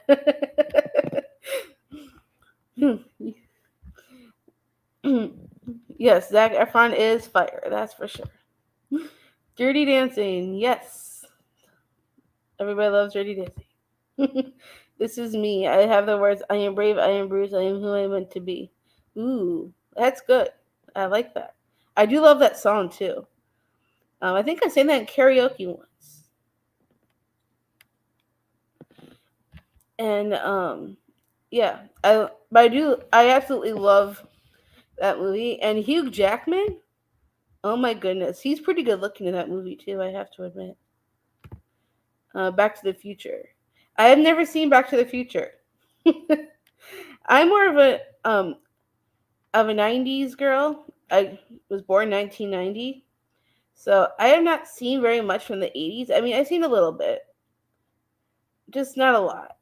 Yes, Zac Efron is fire. That's for sure. Dirty Dancing, yes. Everybody loves Dirty Dancing. This is me. I have the words, I am brave, I am bruised, I am who I am meant to be. Ooh, that's good. I like that. I do love that song too. I think I sang that in karaoke once. And yeah, I absolutely love that movie. And Hugh Jackman, oh my goodness, he's pretty good looking in that movie too, I have to admit. Back to the Future. I have never seen Back to the Future. I'm more of a 90s girl. I was born 1990. So I have not seen very much from the 80s. I mean, I've seen a little bit. Just not a lot.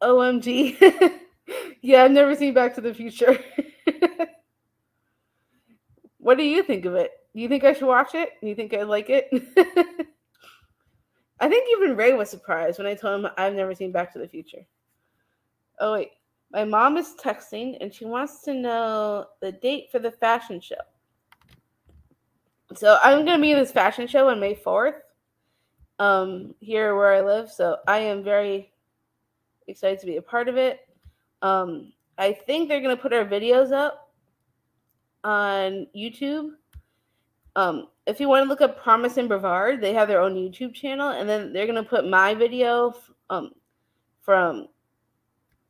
OMG. Yeah, I've never seen Back to the Future. What do you think of it? Do you think I should watch it? Do you think I like it? I think even Ray was surprised when I told him I've never seen Back to the Future. Oh, wait. My mom is texting and she wants to know the date for the fashion show. So I'm going to be in this fashion show on May 4th here where I live. So I am very excited to be a part of it. I think they're going to put our videos up on YouTube. If you want to look up Promise and Brevard, they have their own YouTube channel, and then they're going to put my video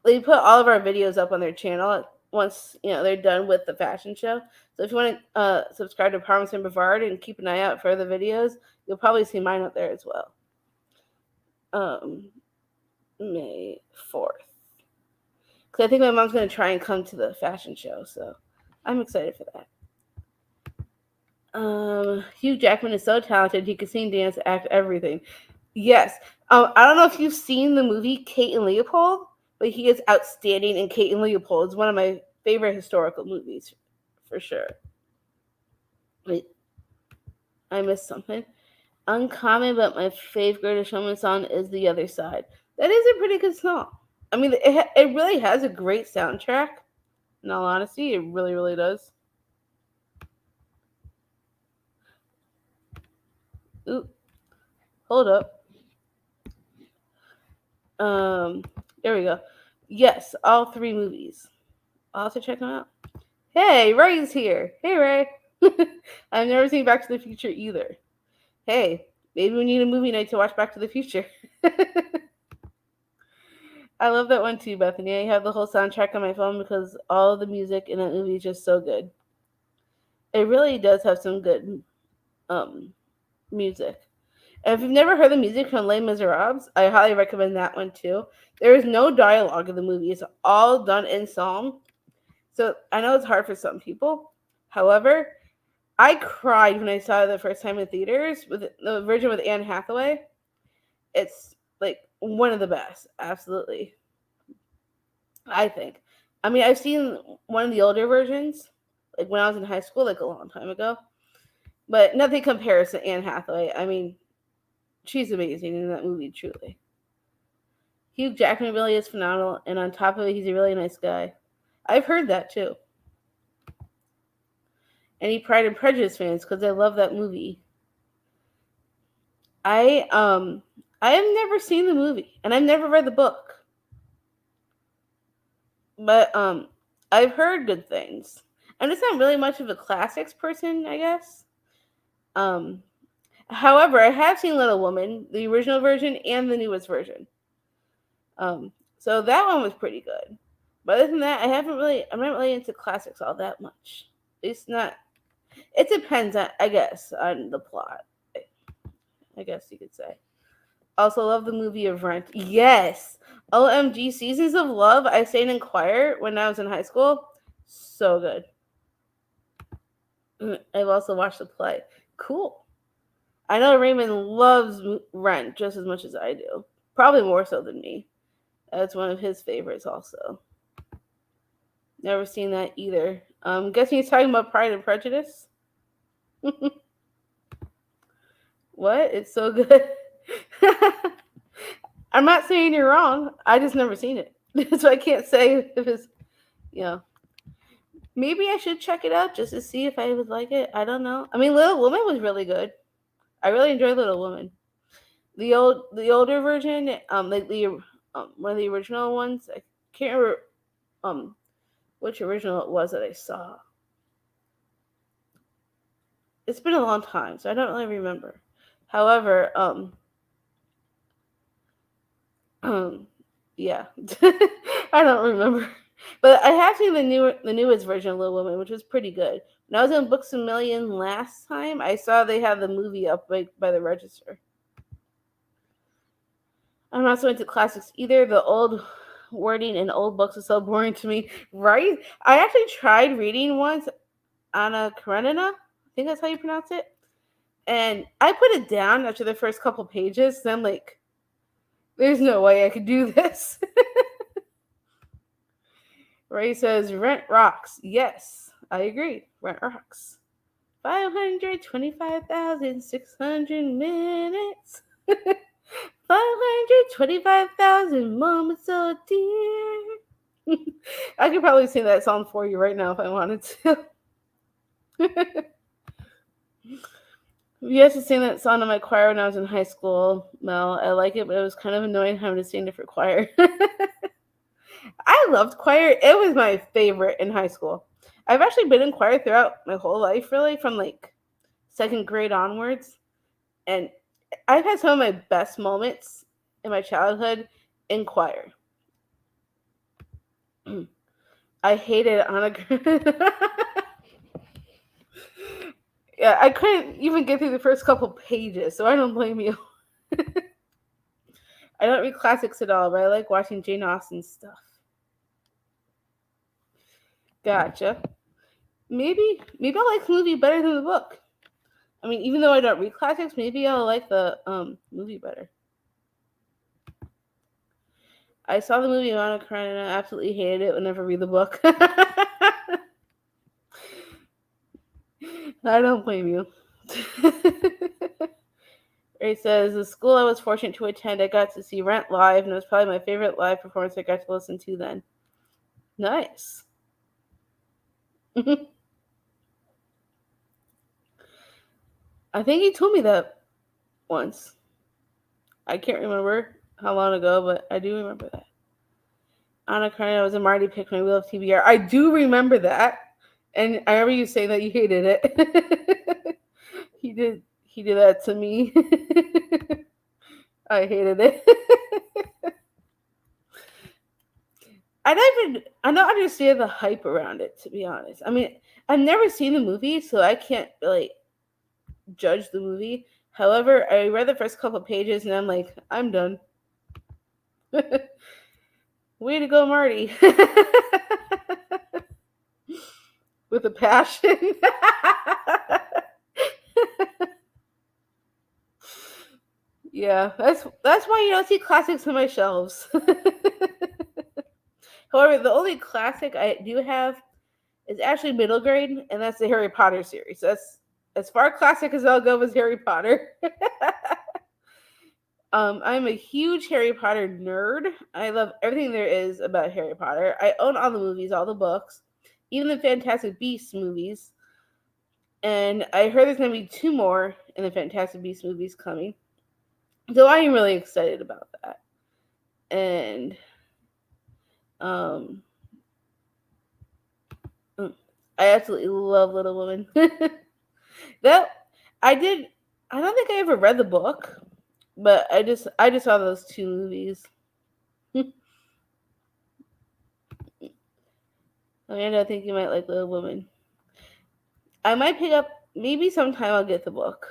they put all of our videos up on their channel once they're done with the fashion show. So if you want to subscribe to Promise and Brevard and keep an eye out for the videos, you'll probably see mine up there as well. May 4th. Because I think my mom's going to try and come to the fashion show, so I'm excited for that. Hugh Jackman is so talented. He can sing, dance, act, everything. Yes. I don't know if you've seen the movie Kate and Leopold, but he is outstanding in Kate and Leopold. It's one of my favorite historical movies, for sure. Wait, I missed something. Uncommon, but my favorite Greatest Showman song is The Other Side. That is a pretty good song. I mean, it really has a great soundtrack. In all honesty, it really, really does. Ooh, hold up. There we go. Yes, all 3 movies. I'll have to check them out. Hey, Ray's here. Hey, Ray. I've never seen Back to the Future either. Hey, maybe we need a movie night to watch Back to the Future. I love that one too, Bethany. I have the whole soundtrack on my phone because all of the music in that movie is just so good. It really does have some good music. And if you've never heard the music from Les Miserables, I highly recommend that one too. There is no dialogue in the movie. It's all done in song. So I know it's hard for some people. However, I cried when I saw it the first time in theaters with the version with Anne Hathaway. It's like one of the best, absolutely. I think. I mean, I've seen one of the older versions, like when I was in high school, like a long time ago. But nothing compares to Anne Hathaway. I mean, she's amazing in that movie, truly. Hugh Jackman really is phenomenal, and on top of it, he's a really nice guy. I've heard that too. Any Pride and Prejudice fans, because I love that movie. I have never seen the movie, and I've never read the book, but I've heard good things. I'm just not really much of a classics person, I guess. Um, However, I have seen Little Woman, the original version and the newest version. So that one was pretty good. But other than that, I'm not really into classics all that much. It's not. It depends, I guess, on the plot. I guess you could say. Also, love the movie of Rent. Yes, OMG, Seasons of Love. I sang in choir when I was in high school. So good. I've also watched the play. Cool. I know Raymond loves Rent just as much as I do. Probably more so than me. That's one of his favorites also. Never seen that either. Guessing he's talking about Pride and Prejudice? What? It's so good. I'm not saying you're wrong. I just never seen it. So I can't say if it's, you know. Maybe I should check it out just to see if I would like it. I don't know. I mean, Little Woman was really good. I really enjoyed Little Woman. The older version, like the one of the original ones. I can't remember which original it was that I saw. It's been a long time, so I don't really remember. However, yeah, I don't remember, but I have seen the newest version of Little Women, which was pretty good. When I was in Books a Million last time, I saw they had the movie up by the Register. I'm not so into classics either. The old wording in old books is so boring to me, right? I actually tried reading once Anna Karenina. I think that's how you pronounce it. And I put it down after the first couple pages. And I'm like, there's no way I could do this. Ray says, Rent rocks. Yes, I agree. Rent rocks. 525,600 minutes. 525,000 moments, oh dear. I could probably sing that song for you right now if I wanted to. We used to sing that song in my choir when I was in high school, Mel. I like it, but it was kind of annoying having to sing it for choir. I loved choir. It was my favorite in high school. I've actually been in choir throughout my whole life, really, from like second grade onwards. And I've had some of my best moments in my childhood in choir. I hated Anna. Yeah, I couldn't even get through the first couple pages, so I don't blame you. I don't read classics at all, but I like watching Jane Austen stuff. Gotcha. Maybe I'll like the movie better than the book. I mean, even though I don't read classics, maybe I'll like the movie better. I saw the movie Anna Karenina and I absolutely hated it. Would never read the book. I don't blame you. It says, the school I was fortunate to attend, I got to see Rent live, and it was probably my favorite live performance I got to listen to then. Nice. I think he told me that once. I can't remember how long ago, but I do remember that. Anna Karenina was a Marty Pickman. We love TBR. I do remember that. And I remember you saying that you hated it. He did that to me. I hated it. I don't understand the hype around it, to be honest. I mean, I've never seen the movie, so I can't really judge the movie. However, I read the first couple pages and I'm like, I'm done. Way to go, Marty. With a passion. Yeah, that's why you don't see classics on my shelves. However, the only classic I do have is actually middle grade, and that's the Harry Potter series. That's as far classic as I'll go with Harry Potter. I'm a huge Harry Potter nerd. I love everything there is about Harry Potter. I own all the movies, all the books, even the Fantastic Beasts movies. And I heard there's going to be 2 more in the Fantastic Beasts movies coming. So I am really excited about that. And I absolutely love Little Women. That I did. I don't think I ever read the book, but I just saw those 2 movies. Amanda, I think you might like Little Women. I might pick up. Maybe sometime I'll get the book.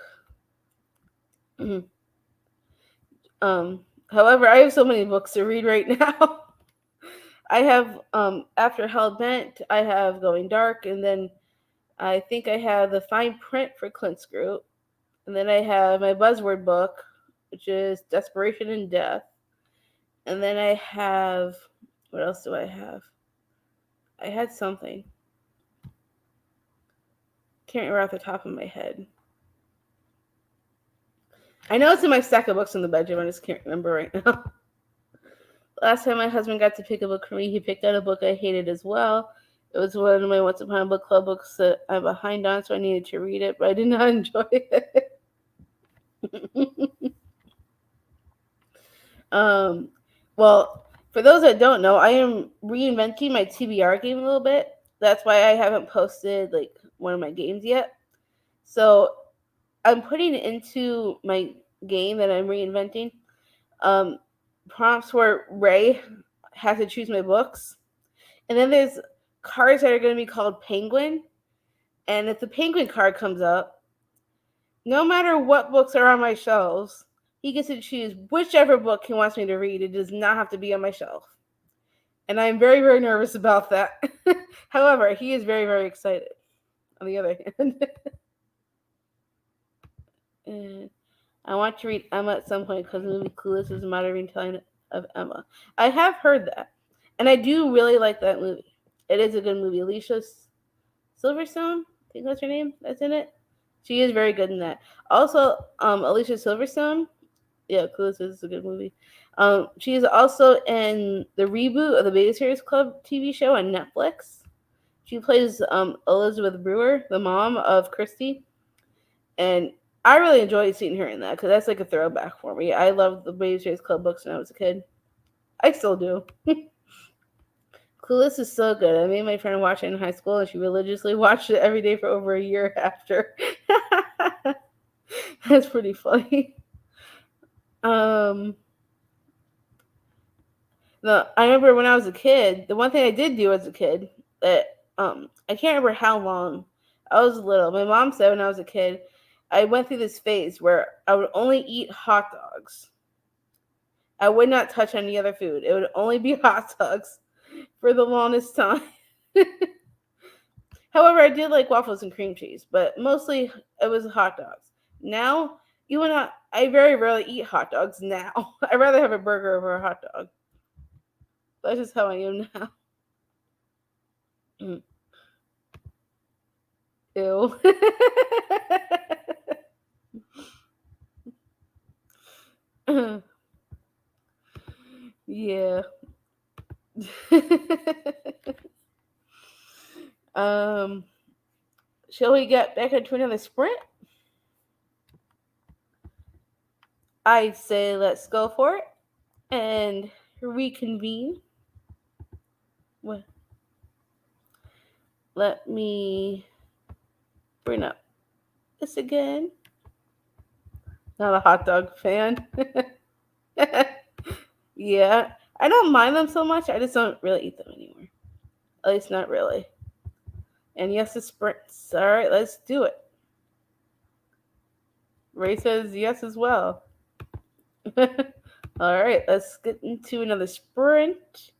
However, I have so many books to read right now. I have After Hell Bent. I have Going Dark, and then I think I have the fine print for Clint's Group. And then I have my buzzword book, which is Desperation and Death. And then I have, what else do I have? I had something. Can't remember off the top of my head. I know it's in my stack of books in the bedroom. I just can't remember right now. Last time my husband got to pick a book for me, he picked out a book I hated as well. It was one of my Once Upon a Book Club books that I'm behind on, so I needed to read it, but I did not enjoy it. Well, for those that don't know, I am reinventing my TBR game a little bit. That's why I haven't posted like one of my games yet. So I'm putting into my game that I'm reinventing prompts where Ray has to choose my books. And then there's cards that are going to be called Penguin. And if the Penguin card comes up, no matter what books are on my shelves, he gets to choose whichever book he wants me to read. It does not have to be on my shelf. And I'm very, very nervous about that. However, he is very, very excited, on the other hand. And I want to read Emma at some point because the movie Clueless is a modern retelling of Emma. I have heard that. And I do really like that movie. It is a good movie. Alicia Silverstone, I think that's her name, that's in it. She is very good in that. Also, Alicia Silverstone, yeah, Clueless is a good movie. She is also in the reboot of the Babysitters Club TV show on Netflix. She plays Elizabeth Brewer, the mom of Christy. And I really enjoyed seeing her in that because that's like a throwback for me. I loved the Babysitters Club books when I was a kid. I still do. Clueless is so good. I made my friend watch it in high school, and she religiously watched it every day for over a year after. That's pretty funny. I remember when I was a kid, the one thing I did do as a kid that I can't remember how long. I was little. My mom said when I was a kid, I went through this phase where I would only eat hot dogs. I would not touch any other food. It would only be hot dogs for the longest time. However, I did like waffles and cream cheese, but mostly it was hot dogs. Now, I very rarely eat hot dogs now. I'd rather have a burger over a hot dog. That's just how I am now. Ew. Yeah. Shall we get back into another sprint? I say let's go for it and reconvene. What? Let me bring up this again. Not a hot dog fan. Yeah, I don't mind them so much. I just don't really eat them anymore. At least not really. And yes, the sprints. All right, let's do it. Ray says yes as well. All right, let's get into another sprint.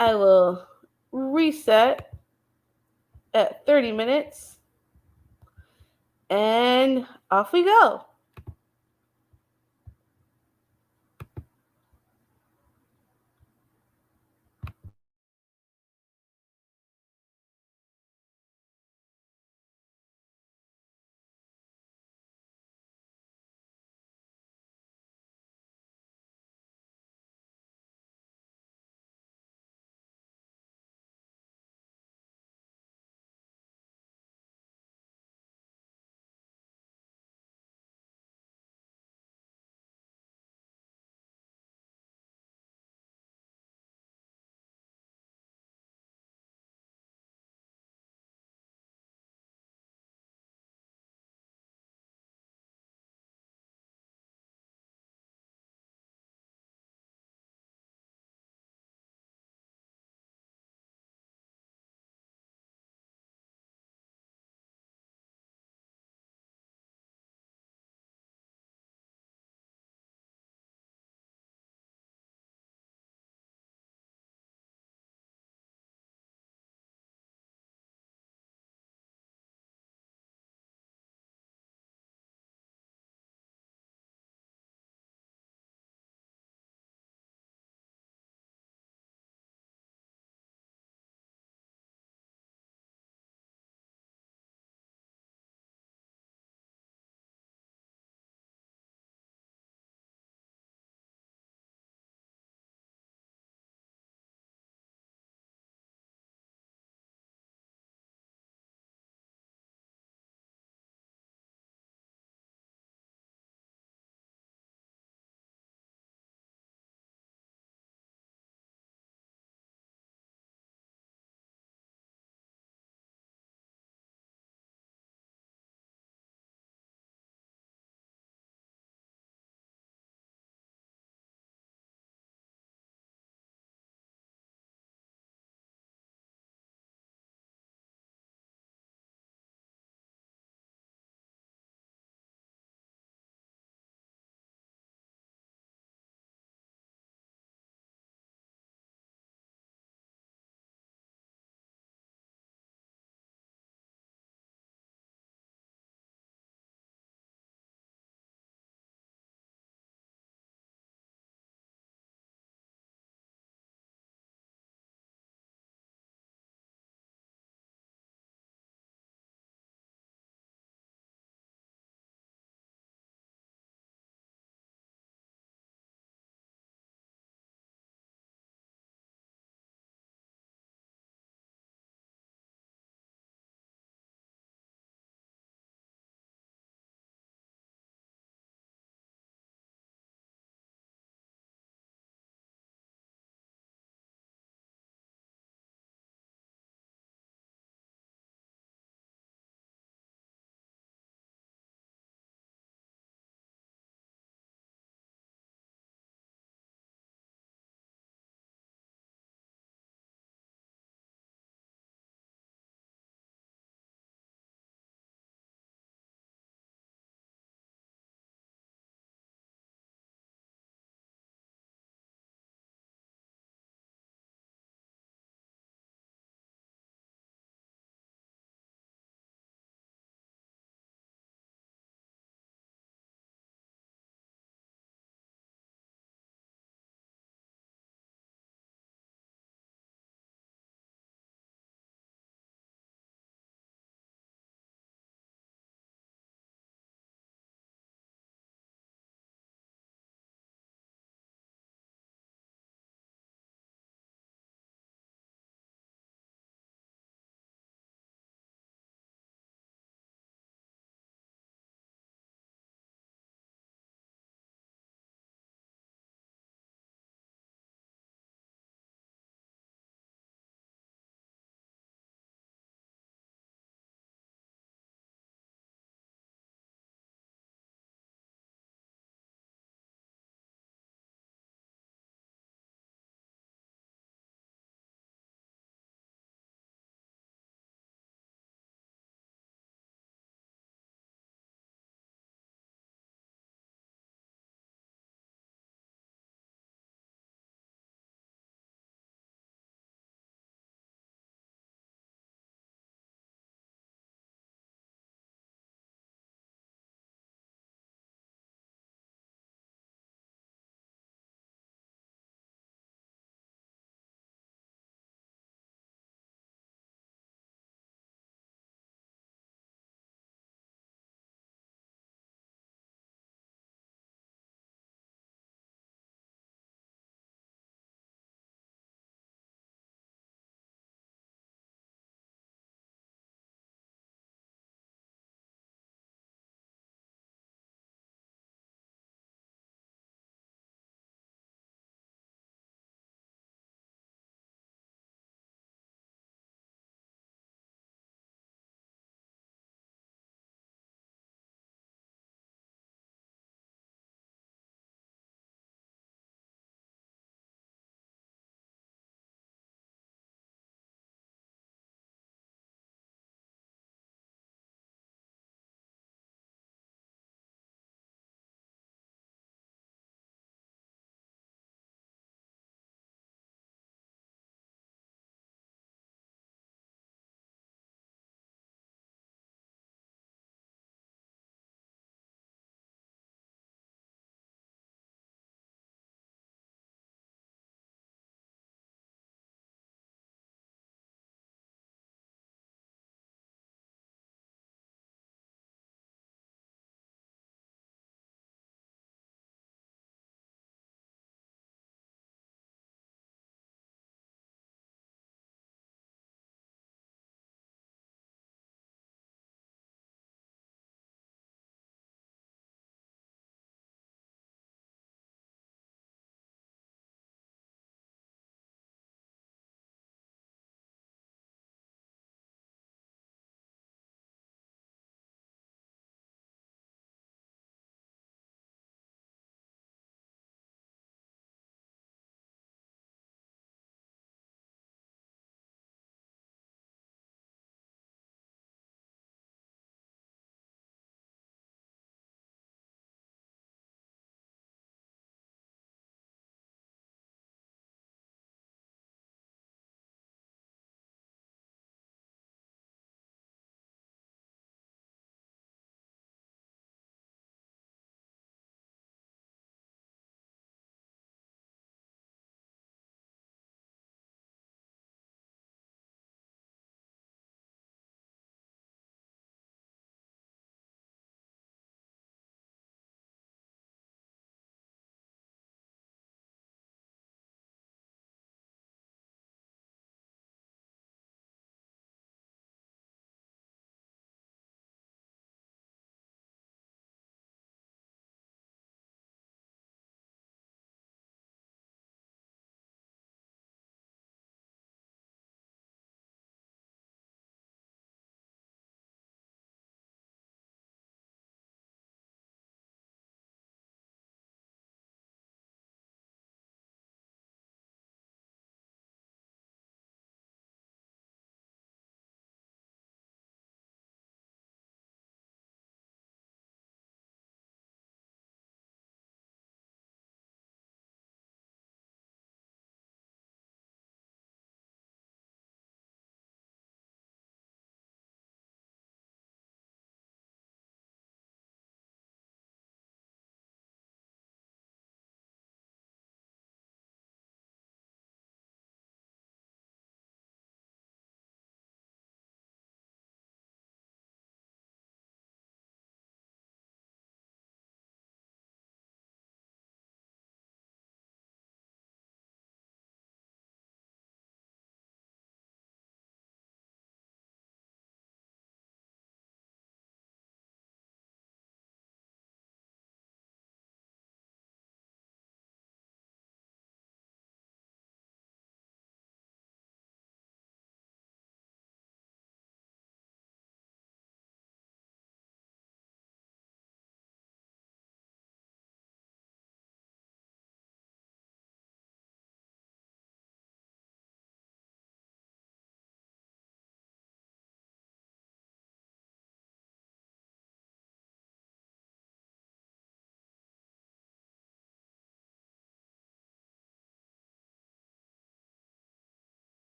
I will reset at 30 minutes, and off we go.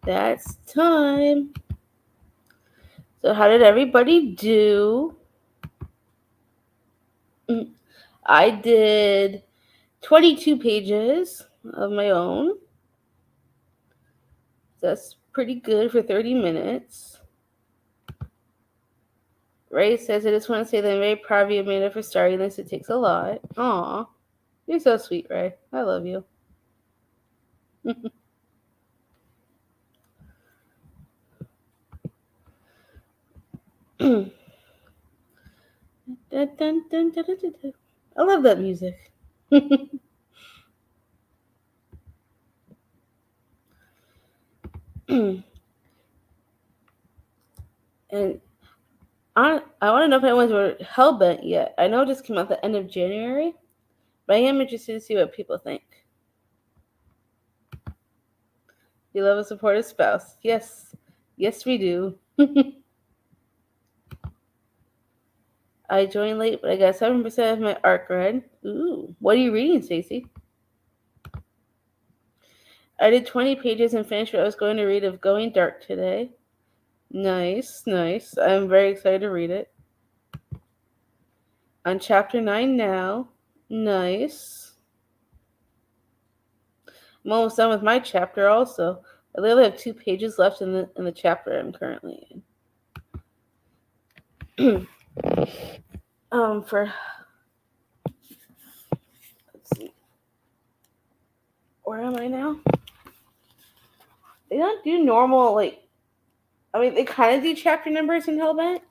That's time. So how did everybody do? I did 22 pages of my own. That's pretty good for 30 minutes. Ray says, I just want to say that I'm very proud of you, Amanda, for starting this. It takes a lot. Aw, you're so sweet, Ray. I love you. Dun, dun, dun, dun, dun, dun, dun. I love that music. And I want to know if anyone's were Hellbent yet. I know it just came out the end of January, but I am interested to see what people think. You love a supportive spouse. Yes. Yes, we do. I joined late, but I got 7% of my arc read. Ooh. What are you reading, Stacey? I did 20 pages and finished what I was going to read of Going Dark today. Nice, nice. I'm very excited to read it. On chapter 9 now. Nice. I'm almost done with my chapter also. I literally have 2 pages left in the chapter I'm currently in. Let's see. Where am I now? They don't do normal, they kind of do chapter numbers in Hellbent.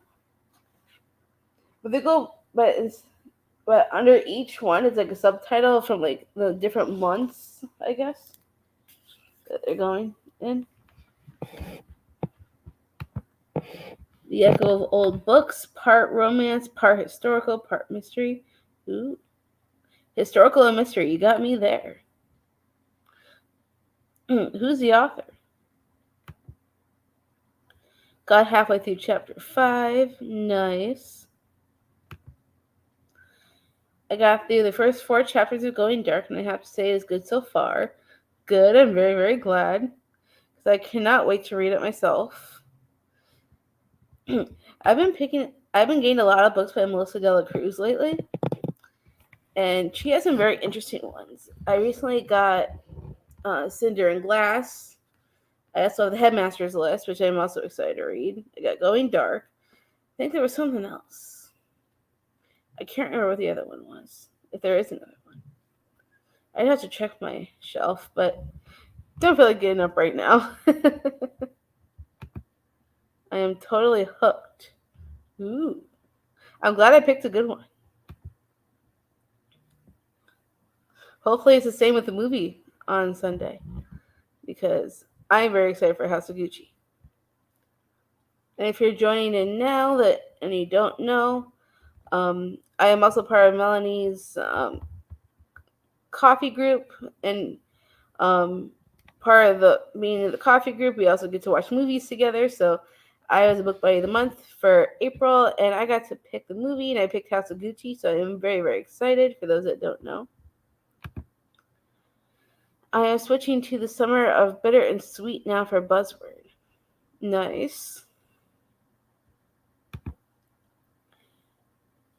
But under each one is like a subtitle from like the different months, I guess, that they're going in. The Echo of Old Books, part romance, part historical, part mystery. Ooh. Historical and mystery, you got me there. Who's the author? Got halfway through chapter 5. Nice. I got through the first 4 chapters of Going Dark, and I have to say it's good so far. Good, I'm very, very glad. Because I cannot wait to read it myself. I've been getting a lot of books by Melissa Dela Cruz lately. And she has some very interesting ones. I recently got Cinder and Glass. I also have the Headmaster's List, which I'm also excited to read. I got Going Dark. I think there was something else. I can't remember what the other one was. If there is another one. I'd have to check my shelf, but don't feel like getting up right now. I am totally hooked. Ooh. I'm glad I picked a good one. Hopefully it's the same with the movie on Sunday, because I'm very excited for House of Gucci. And if you're joining in now and you don't know, I am also part of Melanie's coffee group, and part of being in the coffee group, we also get to watch movies together. So I was a book buddy of the month for April, and I got to pick the movie, and I picked House of Gucci, so I'm very, very excited for those that don't know. I am switching to The Summer of Bitter and Sweet now for Buzzword. Nice.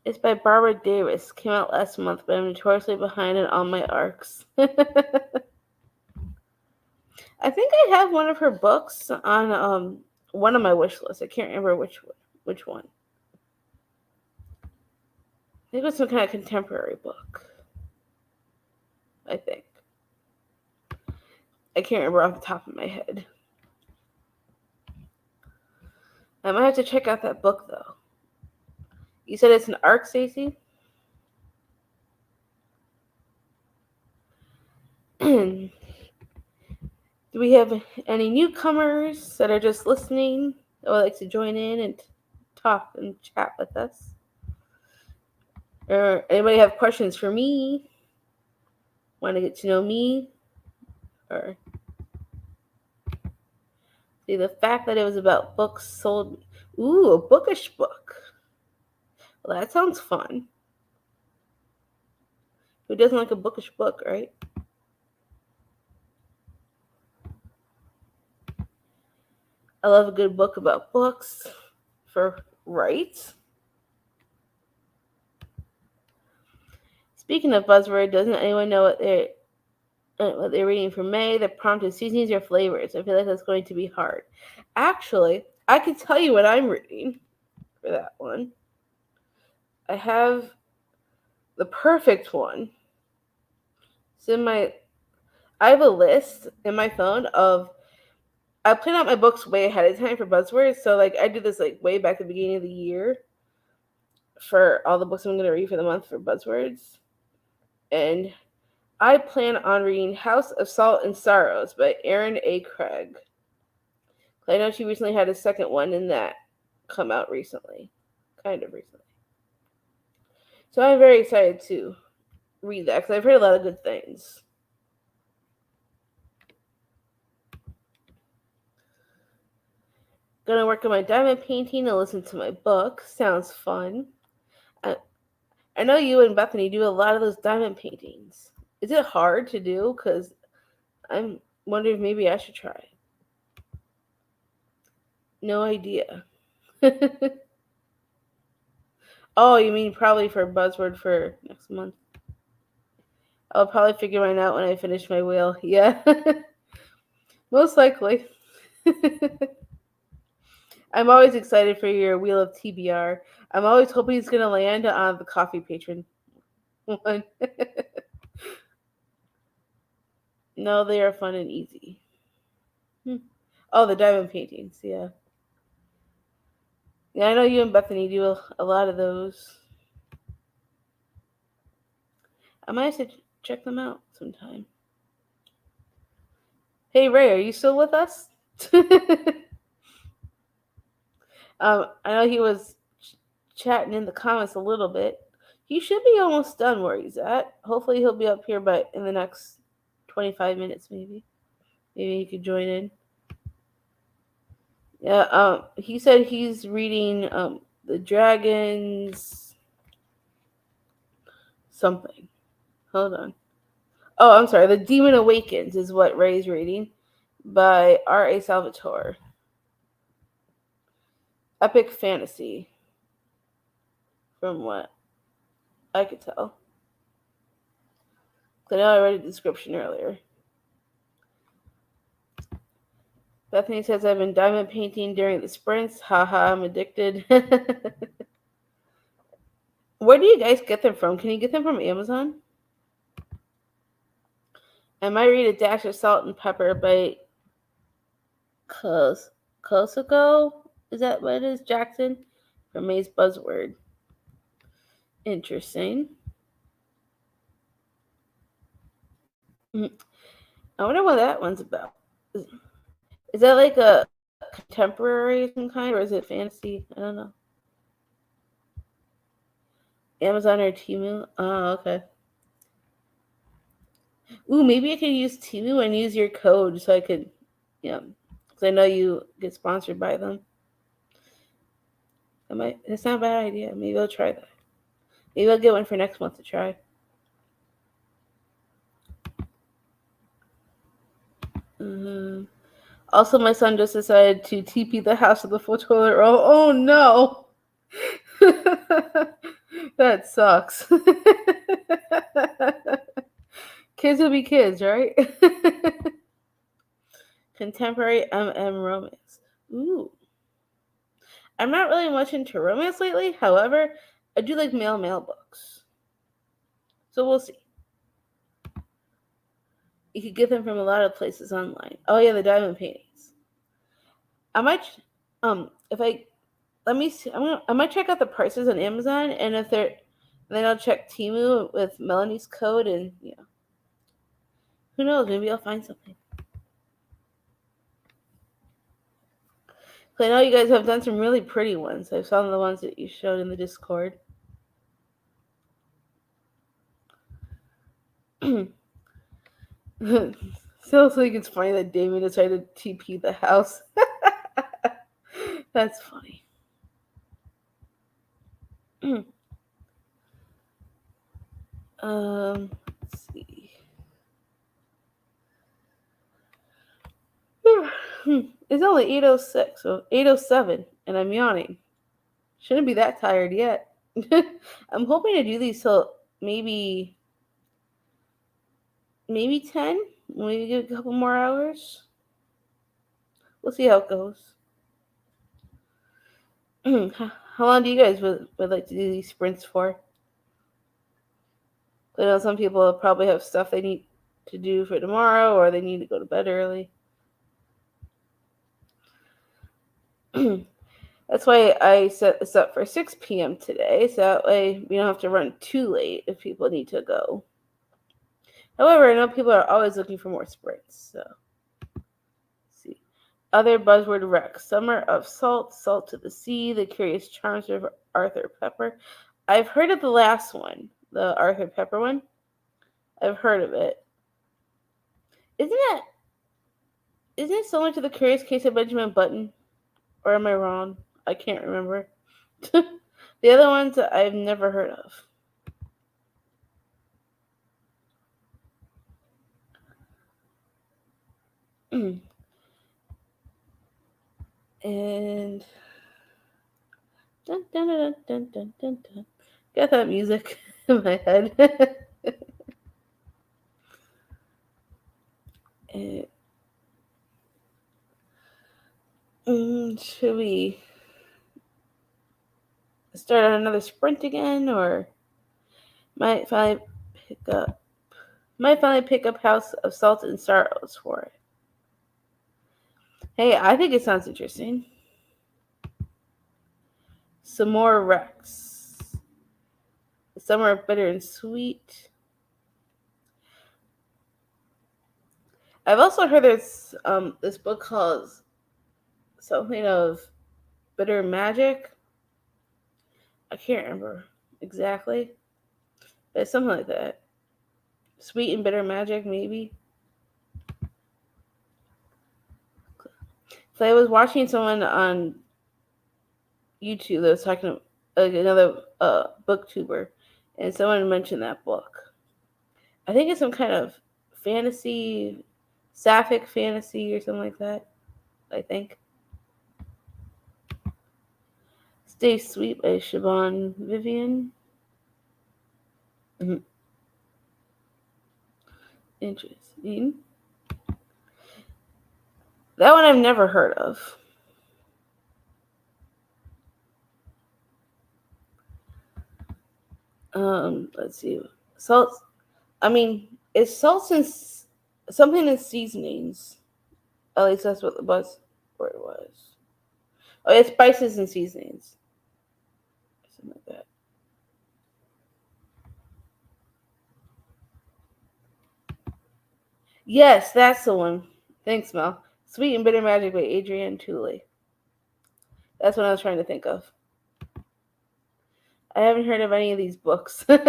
It's by Barbara Davis. Came out last month, but I'm notoriously behind in all my arcs. I think I have one of her books on one of my wish lists. I can't remember which one. I think it was some kind of contemporary book. I think. I can't remember off the top of my head. I might have to check out that book, though. You said it's an arc, Stacey? Do we have any newcomers that are just listening that would like to join in and talk and chat with us? Or anybody have questions for me? Want to get to know me? Or see, the fact that it was about books sold. Ooh, a bookish book. Well, that sounds fun. Who doesn't like a bookish book, right? I love a good book about books for rights. Speaking of buzzword, doesn't anyone know what they're reading for May? The prompt is seasonings or flavors. I feel like that's going to be hard. Actually, I can tell you what I'm reading for that one. I have the perfect one. I have a list in my phone of. I plan out my books way ahead of time for buzzwords. So like I did this like way back at the beginning of the year for all the books I'm going to read for the month for buzzwords, and I plan on reading House of Salt and Sorrows by Erin A. Craig. I know she recently had a second one in that come out recently, kind of recently. So I'm very excited to read that because I've heard a lot of good things. Gonna work on my diamond painting and listen to my book. Sounds fun. I know you and Bethany do a lot of those diamond paintings. Is it hard to do? Because I'm wondering if maybe I should try. No idea. Oh, you mean probably for a buzzword for next month? I'll probably figure mine out when I finish my wheel. Yeah. Most likely. I'm always excited for your wheel of TBR. I'm always hoping it's going to land on the coffee patron one. No, they are fun and easy. Oh, the diamond paintings. Yeah. Yeah, I know you and Bethany do a lot of those. I might have to check them out sometime. Hey, Ray, are you still with us? I know he was chatting in the comments a little bit. He should be almost done where he's at. Hopefully he'll be up here in the next 25 minutes maybe. Maybe he could join in. Yeah, he said he's reading The Dragons something. Hold on. Oh, I'm sorry. The Demon Awakens is what Ray's reading by R.A. Salvatore. Epic fantasy. From what I could tell. I know I read a description earlier. Bethany says I've been diamond painting during the sprints. Haha, I'm addicted. Where do you guys get them from? Can you get them from Amazon? I might read A Dash of Salt and Pepper by Kosako. Is that what it is? Jackson? From May's Buzzword. Interesting. I wonder what that one's about. Is that like a contemporary of some kind, or is it fantasy? I don't know. Amazon or Temu? Oh, okay. Ooh, maybe I could use Temu and use your code so I could, because I know you get sponsored by them. That's not a bad idea. Maybe I'll try that. Maybe I'll get one for next month to try. Also, my son just decided to TP the house with the full toilet roll. Oh no! That sucks. Kids will be kids, right? Contemporary romance. Ooh. I'm not really much into romance lately. However, I do like male books. So we'll see. You could get them from a lot of places online. Oh yeah, the diamond paintings. I might let me see. I might check out the prices on Amazon, and then I'll check Temu with Melanie's code, and who knows? Maybe I'll find something. I know you guys have done some really pretty ones. I saw the ones that you showed in the Discord. Still think it's funny that Damien decided to TP the house. That's funny. Let's see. It's only 8:06, so 8:07, and I'm yawning. Shouldn't be that tired yet. I'm hoping to do these till maybe 10. Maybe give a couple more hours. We'll see how it goes. How long do you guys would like to do these sprints for? I know some people probably have stuff they need to do for tomorrow, or they need to go to bed early. That's why I set this up for 6 p.m. today, so that way we don't have to run too late if people need to go. However, I know people are always looking for more sprints, so let's see. Other buzzword recs: Summer of Salt, Salt to the Sea, The Curious Charms of Arthur Pepper. I've heard of the last one, the Arthur Pepper one. I've heard of it. Isn't it similar to The Curious Case of Benjamin Button? Or am I wrong? I can't remember. The other ones I've never heard of. And dun, dun, dun, dun, dun, dun, dun. Got that music in my head. Should we start on another sprint again, or might finally pick up House of Salt and Sorrows for it? Hey, I think it sounds interesting. Some more Rex. Summer of Bitter and Sweet. I've also heard there's this book called something of Bitter Magic. I can't remember exactly, but it's something like that. Sweet and Bitter Magic, maybe. So I was watching someone on YouTube that was talking, another booktuber, and someone mentioned that book. I think it's some kind of fantasy, sapphic fantasy or something like that, I think. Stay Sweet by Siobhan Vivian. Mm-hmm. Interesting. That one I've never heard of. Let's see. Salt. I mean, it's salts and something in seasonings. At least that's what the buzzword was. Oh, it's spices and seasonings. Something like that. Yes, that's the one. Thanks, Mel. Sweet and Bitter Magic by Adrienne Tooley. That's what I was trying to think of. I haven't heard of any of these books. I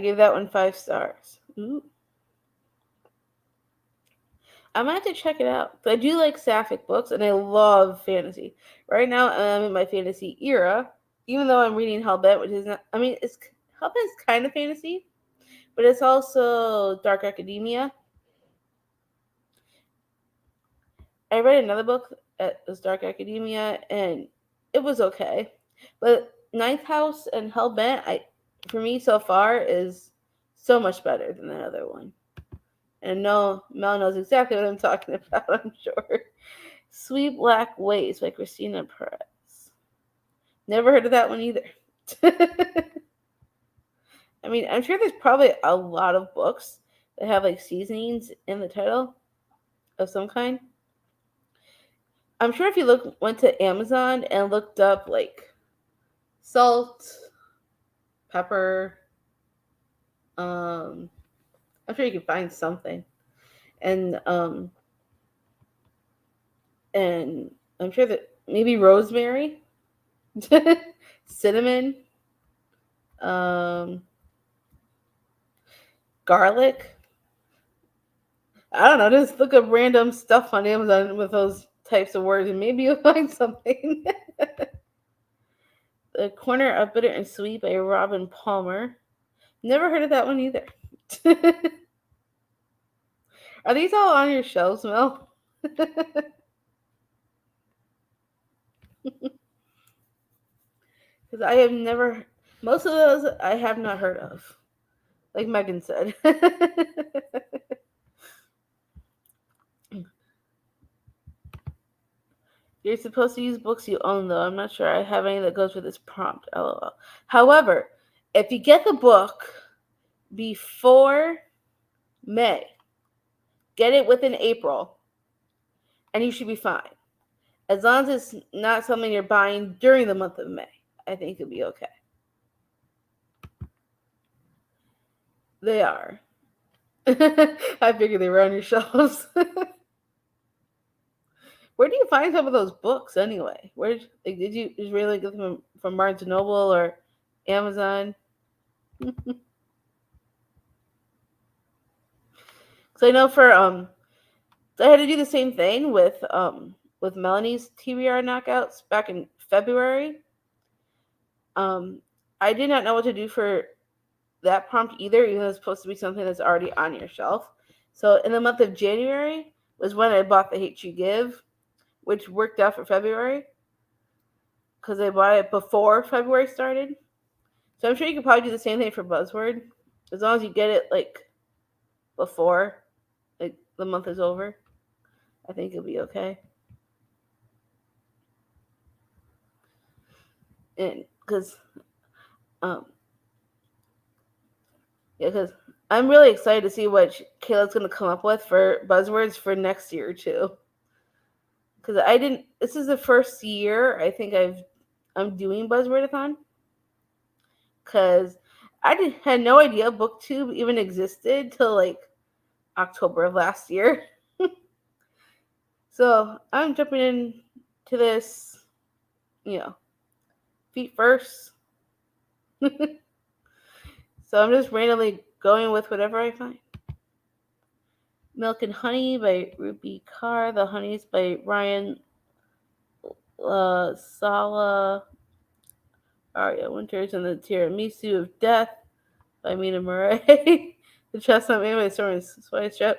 gave that one 5 stars. Ooh. I might have to check it out. I do like sapphic books, and I love fantasy. Right now, I'm in my fantasy era, even though I'm reading Hellbent, which is not. I mean, Hellbent's kind of fantasy, but it's also dark academia. I read another book that was dark academia, and it was okay. But Ninth House and Hellbent, for me so far, is so much better than the other one. And no, Mel knows exactly what I'm talking about, I'm sure. Sweet Black Ways by Christina Perez. Never heard of that one either. I mean, I'm sure there's probably a lot of books that have like seasonings in the title of some kind. I'm sure if you went to Amazon and looked up like salt, pepper, I'm sure you can find something. And I'm sure that maybe rosemary, cinnamon, garlic. I don't know, just look up random stuff on Amazon with those types of words and maybe you'll find something. The Corner of Bitter and Sweet by Robin Palmer. Never heard of that one either. Are these all on your shelves, Mel? Because I have never, most of those I have not heard of. Like Megan said. You're supposed to use books you own, though. I'm not sure I have any that goes with this prompt. LOL. However, if you get the book before May, get it within April, and you should be fine. As long as it's not something you're buying during the month of May, I think you'll be okay. They are. I figured they were on your shelves. Where do you find some of those books anyway? Where did you just really get them from Barnes and Noble or Amazon? Because I know for I had to do the same thing with Melanie's TBR knockouts back in February. I did not know what to do for that prompt either, even though it's supposed to be something that's already on your shelf. So in the month of January was when I bought The Hate You Give, which worked out for February because I bought it before February started. So I'm sure you could probably do the same thing for Buzzword, as long as you get it like before like the month is over. I think you'll be okay. And because because I'm really excited to see what Kayla's going to come up with for buzzwords for next year too. Because this is the first year I think I'm doing Buzzwordathon. Because I had no idea BookTube even existed till like October of last year. So I'm jumping into this, feet first. So I'm just randomly going with whatever I find. Milk and Honey by Ruby Carr. The Honeys by Ryan Sala. Aria Winters, and the Tiramisu of Death by Mina Murray. The Chestnut Man by Stormy Swistrap.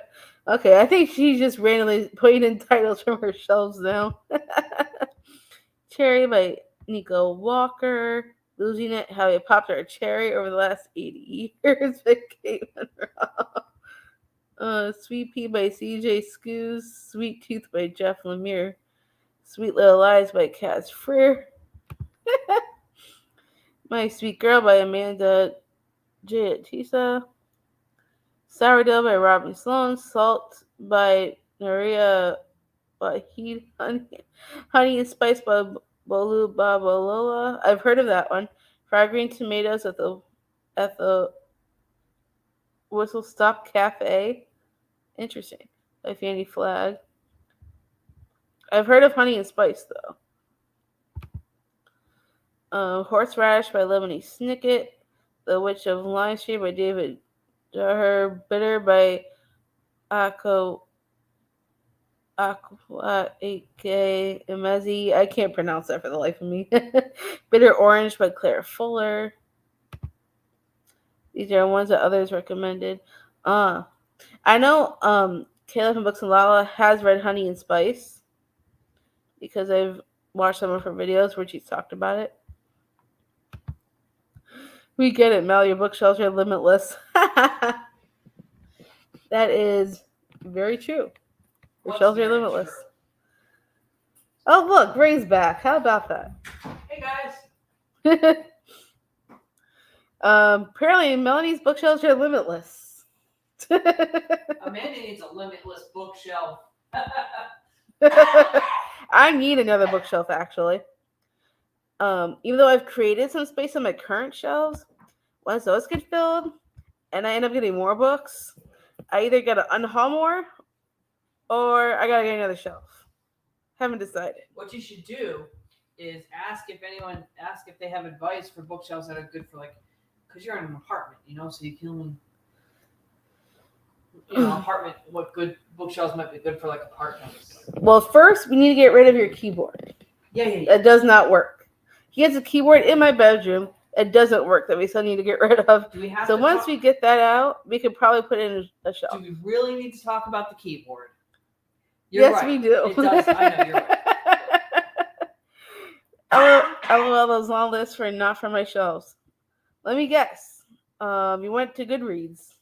Okay, I think she's just randomly putting in titles from her shelves now. Cherry by Nico Walker. Losing It, How We Popped Our Cherry Over the Last 80 Years by Kate Monroe. Sweet Pea by CJ Scoos. Sweet Tooth by Jeff Lemire. Sweet Little Lies by Kaz Freer. My Sweet Girl by Amanda Giatisa. Sourdough by Robin Sloan. Salt by Naria Wahid. Honey and Spice by Bolu Babalola. I've heard of that one. Fried Green Tomatoes at the Whistle Stop Cafe. Interesting. By Fanny Flagg. I've heard of Honey and Spice though. Horseradish by Lemony Snicket. The Witch of Lime Street by David Daher. Bitter by Aqua A.K. Emezi. I can't pronounce that for the life of me. Bitter Orange by Claire Fuller. These are ones that others recommended. I know Kayla from Books and Lala has read Honey and Spice because I've watched some of her videos where she's talked about it. We get it, Mel. Your bookshelves are limitless. That is very true. Your shelves are limitless. True. Oh, look, Ray's back. How about that? Hey, guys. Apparently, Melanie's bookshelves are limitless. Amanda needs a limitless bookshelf. I need another bookshelf, actually. Even though I've created some space on my current shelves, once those get filled and I end up getting more books, I either gotta unhaul more or I gotta get another shelf. Haven't decided. What you should do is ask if they have advice for bookshelves that are good for because you're in an apartment, so you can only apartment, what good bookshelves might be good for apartments. Well, first we need to get rid of your keyboard. Yeah. That does not work. He has a keyboard in my bedroom. It doesn't work that we still need to get rid of. Do we have So to once talk- we get that out, we could probably put it in a shelf. Do we really need to talk about the keyboard? You're Yes, right. we do. It does. I know, you're right. LOL those long lists for not from my shelves. Let me guess. You went to Goodreads.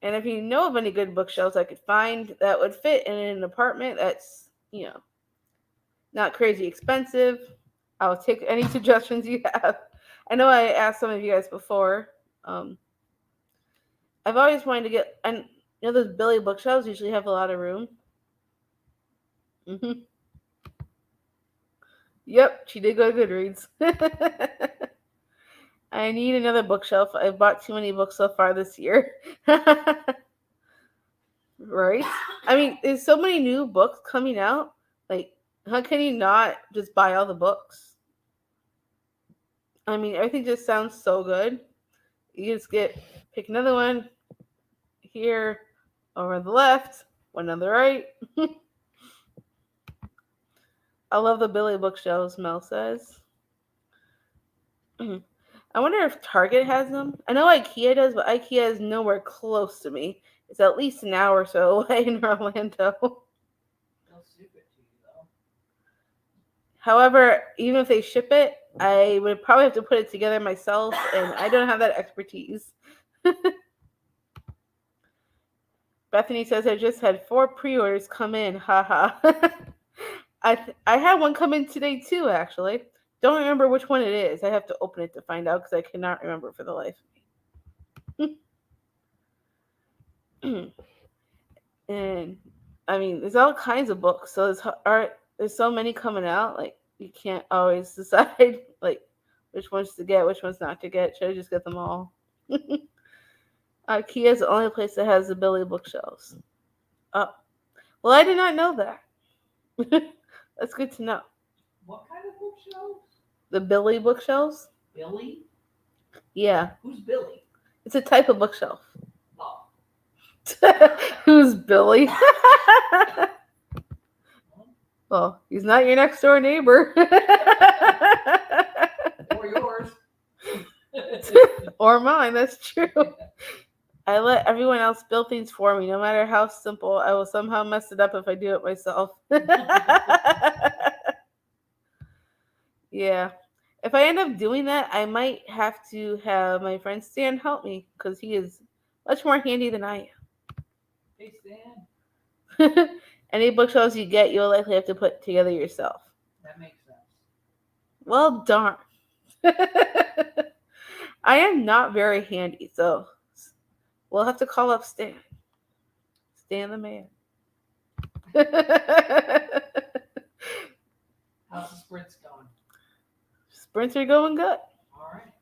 And if you know of any good bookshelves I could find that would fit in an apartment that's, not crazy expensive, I'll take any suggestions you have. I know I asked some of you guys before. I've always wanted to get, and those Billy bookshelves usually have a lot of room. Mm-hmm. Yep, she did go to Goodreads. I need another bookshelf. I've bought too many books so far this year. Right? I mean, there's so many new books coming out. Like, how can you not just buy all the books? I mean, everything just sounds so good. You just pick another one here, over on the left, one on the right. I love the Billy bookshelves, Mel says. I wonder if Target has them. I know IKEA does, but IKEA is nowhere close to me. It's at least an hour or so away in Orlando. They'll ship it to you, though. However, even if they ship it, I would probably have to put it together myself, and I don't have that expertise. Bethany says I just had 4 pre-orders come in. Haha. I had one come in today too, actually. Don't remember which one it is. I have to open it to find out because I cannot remember for the life of me. And I mean, there's all kinds of books, so there's so many coming out. Like, you can't always decide like which ones to get, which ones not to get. Should I just get them all? IKEA is the only place that has the Billy bookshelves. Oh, well, I did not know that. That's good to know. What kind of bookshelves? The Billy bookshelves? Billy? Yeah. Who's Billy? It's a type of bookshelf. Oh. Who's Billy? Well, he's not your next door neighbor. Or yours. Or mine, that's true. I let everyone else build things for me, no matter how simple. I will somehow mess it up if I do it myself. Yeah. If I end up doing that, I might have to have my friend Stan help me because he is much more handy than I Hey, Stan. am. Any bookshelves you get, you'll likely have to put together yourself. That makes sense. Well, darn. I am not very handy, so we'll have to call up Stan. Stan the man. How's the sprints going? Sprints are going good. All right.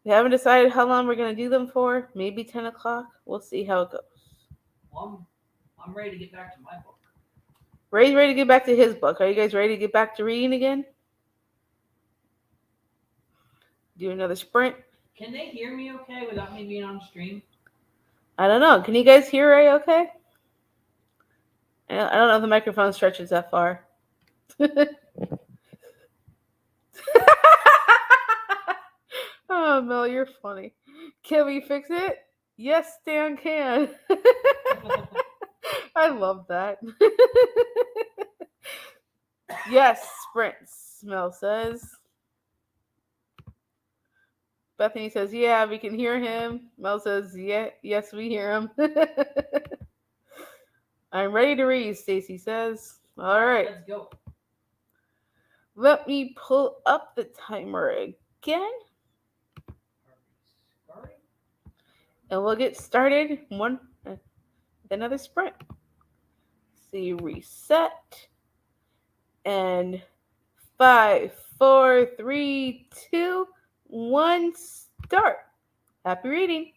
We haven't decided how long we're going to do them for. Maybe 10 o'clock. We'll see how it goes. Well, I'm ready to get back to my book. Ray's ready to get back to his book. Are you guys ready to get back to reading again? Do another sprint. Can they hear me okay without me being on stream? I don't know. Can you guys hear Ray okay? I don't know if the microphone stretches that far. Oh, Mel, you're funny. Can we fix it? Yes, Stan can. I love that. Yes, sprints, Mel says. Bethany says, yeah, we can hear him. Mel says, yeah, yes, we hear him. I'm ready to read, Stacy says. All right. Let's go. Let me pull up the timer again. And we'll get started with another sprint. See, reset. And 5, 4, 3, 2, 1, start. Happy reading.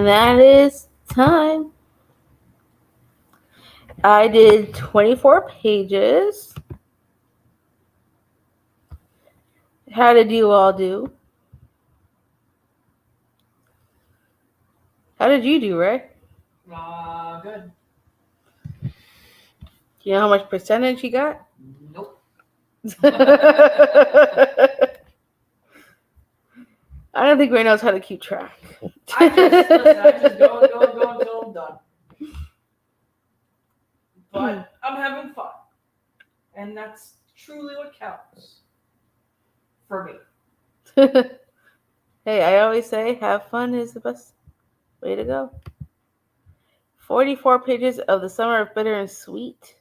And that is time. I did 24 pages. How did you all do? How did you do, Ray? Good. Do you know how much percentage you got? Nope. I don't think Ray knows how to keep track. I just go until I'm done. But I'm having fun. And that's truly what counts. For me. Hey, I always say have fun is the best way to go. 44 pages of The Summer of Bitter and Sweet.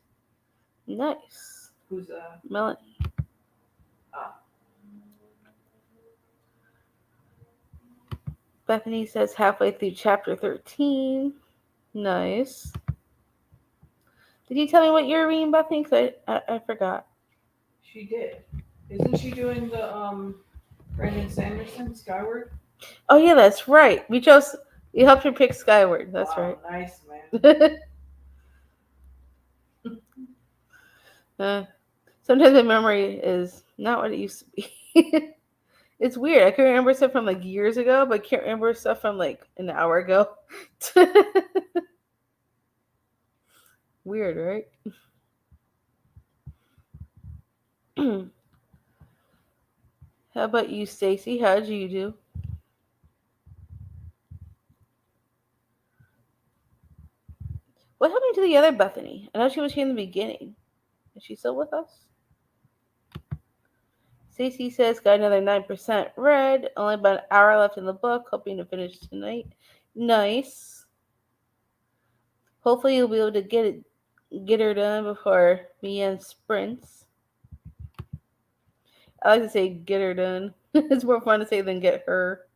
Nice. Who's Melanie. Bethany says halfway through chapter 13. Nice. Did you tell me what you were reading, Bethany? Because I forgot. She did. Isn't she doing the Brandon Sanderson Skyward? Oh yeah, that's right. We helped her pick Skyward. That's wow, right. Nice, man. Sometimes my memory is not what it used to be. It's weird. I can remember stuff from like years ago, but I can't remember stuff from like an hour ago. Weird, right? How about you, Stacy? How'd you do? What happened to the other Bethany? I know she was here in the beginning. Is she still with us? Stacy says got another 9% read. Only about an hour left in the book. Hoping to finish tonight. Nice. Hopefully you'll be able to get her done before Mian sprints. I like to say get her done. It's more fun to say than get her.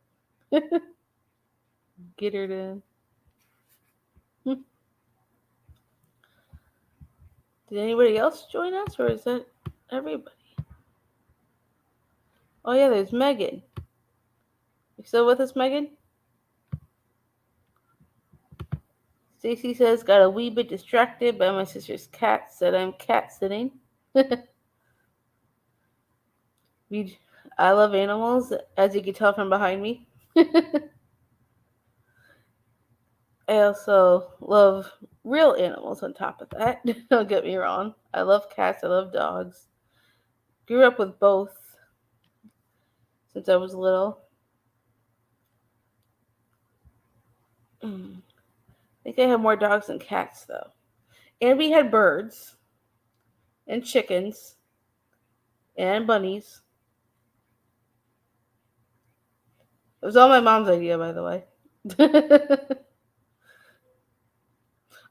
Get her done. Did anybody else join us, or is that everybody? Oh yeah, there's Megan. You still with us, Megan? Stacy says got a wee bit distracted by my sister's cat. Said I'm cat sitting. I love animals, as you can tell from behind me. I also love real animals on top of that. Don't get me wrong. I love cats. I love dogs. Grew up with both since I was little. I think I have more dogs than cats, though. And we had birds and chickens and bunnies. It was all my mom's idea, by the way.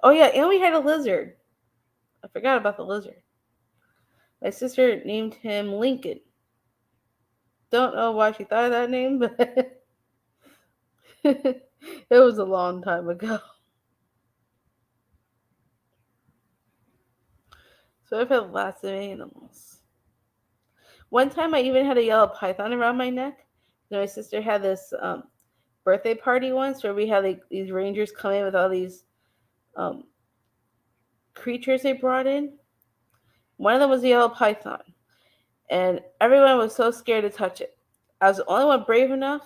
Oh, yeah, and we had a lizard. I forgot about the lizard. My sister named him Lincoln. Don't know why she thought of that name, but it was a long time ago. So I've had lots of animals. One time I even had a yellow python around my neck. My sister had this birthday party once where we had these rangers come in with all these creatures they brought in. One of them was a yellow python. And everyone was so scared to touch it. I was the only one brave enough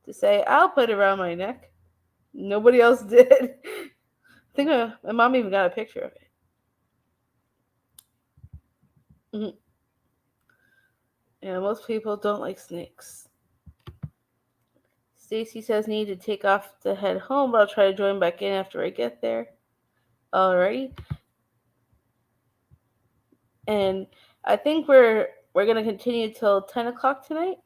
to say, I'll put it around my neck. Nobody else did. I think my mom even got a picture of it. Mm-hmm. Yeah, most people don't like snakes. Stacy says need to take off to head home, but I'll try to join back in after I get there. Alrighty. And I think we're going to continue till 10 o'clock tonight.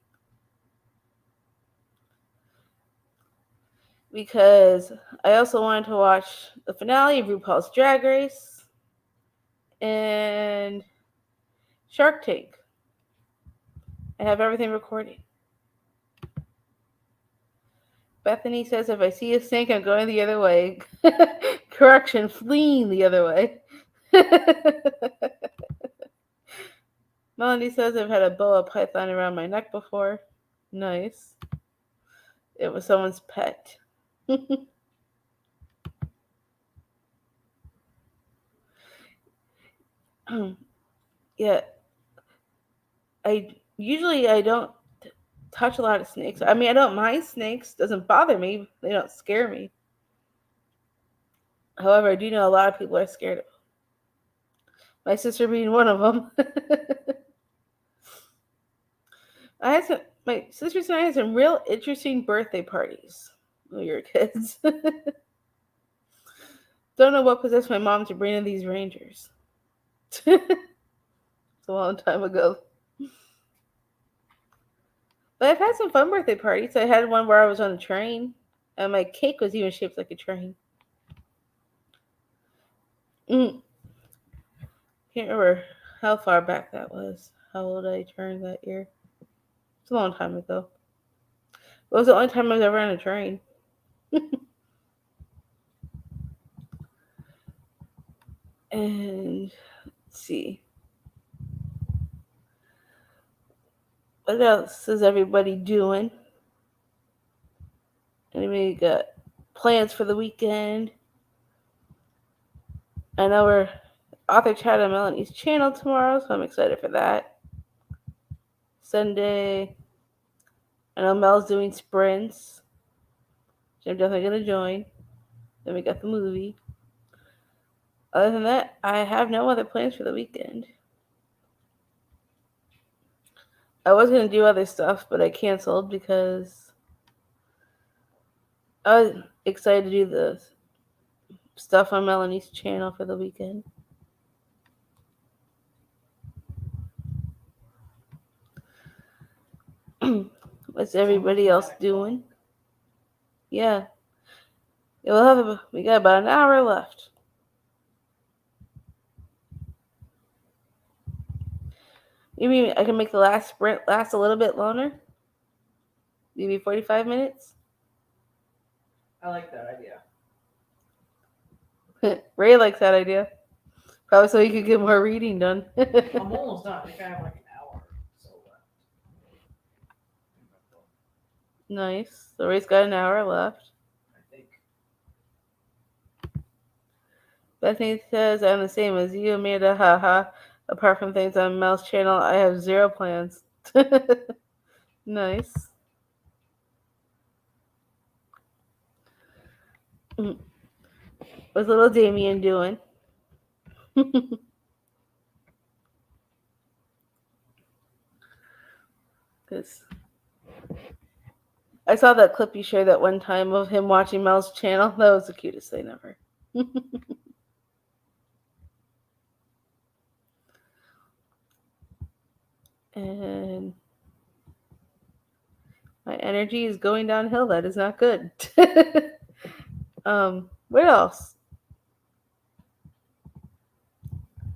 Because I also wanted to watch the finale of RuPaul's Drag Race and Shark Tank. I have everything recorded. Bethany says if I see a snake, I'm going the other way. Correction, fleeing the other way. Melanie says I've had a boa python around my neck before. Nice. It was someone's pet. Yeah, I don't touch a lot of snakes. I mean, I don't mind snakes. Doesn't bother me. They don't scare me. However, I do know a lot of people are scared of them. My sister being one of them. My sisters and I had some real interesting birthday parties when we were kids. Don't know what possessed my mom to bring in these rangers. It's a long time ago. But I've had some fun birthday parties. I had one where I was on a train, and my cake was even shaped like a train. Mm, can't remember how far back that was. How old I turned that year. It's a long time ago. It was the only time I was ever on a train. And let's see. What else is everybody doing? Anybody got plans for the weekend? I know we're author chat on Melanie's channel tomorrow, so I'm excited for that. Sunday, I know Mel's doing sprints, which I'm definitely going to join. Then we got the movie. Other than that, I have no other plans for the weekend. I was going to do other stuff, but I canceled because I was excited to do the stuff on Melanie's channel for the weekend. What's everybody else doing? Yeah. We got about an hour left. You mean I can make the last sprint last a little bit longer? Maybe 45 minutes? I like that idea. Ray likes that idea. Probably so he could get more reading done. I'm almost done. I think I have like an hour so left. Nice. So Ray's got an hour left. I think. Bethany says, I'm the same as you, Amanda. Haha. Apart from things on Mel's channel, I have zero plans. Nice. What's little Damien doing? Because I saw that clip you shared that one time of him watching Mel's channel. That was the cutest thing ever. And my energy is going downhill. That is not good. What else?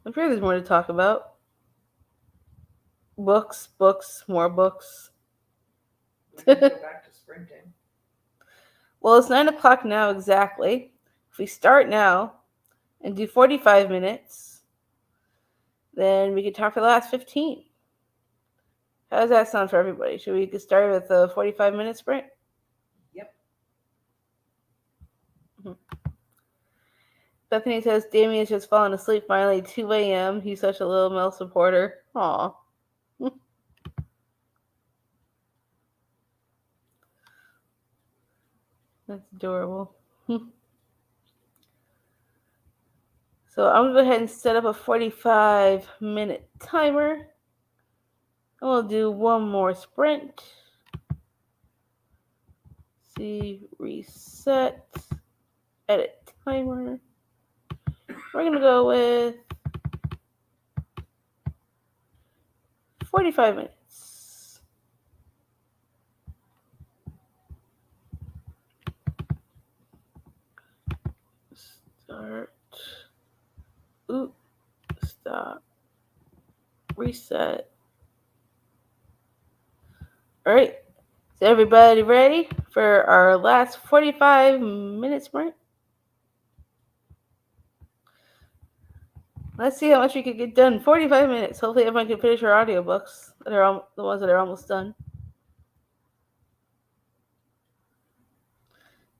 I'm sure there's more to talk about. Books, more books. We can go back to sprinting. Well, it's 9 o'clock now exactly. If we start now and do 45 minutes, then we could talk for the last 15. How does that sound for everybody? Should we get started with a 45-minute sprint? Yep. Mm-hmm. Bethany says Damien's just fallen asleep finally, 2 a.m. He's such a little Mel supporter. Aw. That's adorable. So I'm going to go ahead and set up a 45-minute timer. And we'll do one more sprint. See, reset, edit timer. We're going to go with 45 minutes. Start. Stop. Reset. All right. Is everybody ready for our last 45-minute sprint? Let's see how much we can get done. 45 minutes. Hopefully everyone can finish our audiobooks. The ones that are almost done.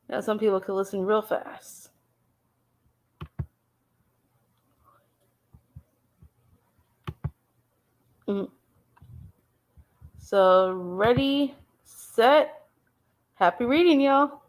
Now some people can listen real fast. Mm. So, ready, set, happy reading, y'all.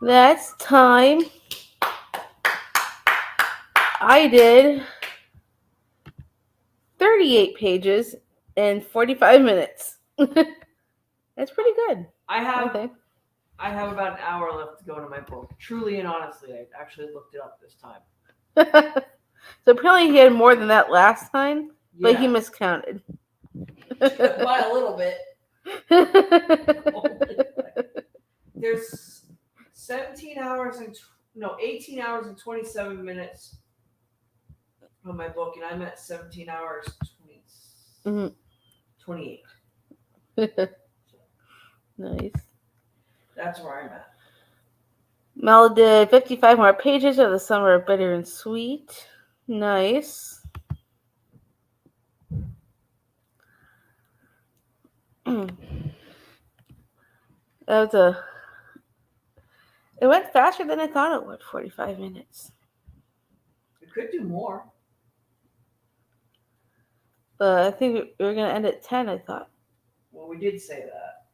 Last time I did 38 pages in 45 minutes. That's pretty good, I I have think. about an hour left to go to my book. Truly and honestly, I actually looked it up this time. So apparently he had more than that last time, but he Yeah. miscounted. By a little bit. There's 18 hours and 27 minutes on my book, and I'm at 17 hours 28. Nice. That's where I'm at. Mel did 55 more pages of The Summer of Bitter and Sweet. Nice. It went faster than I thought it would, 45 minutes. We could do more. But I think we were going to end at 10, I thought. Well, we did say that.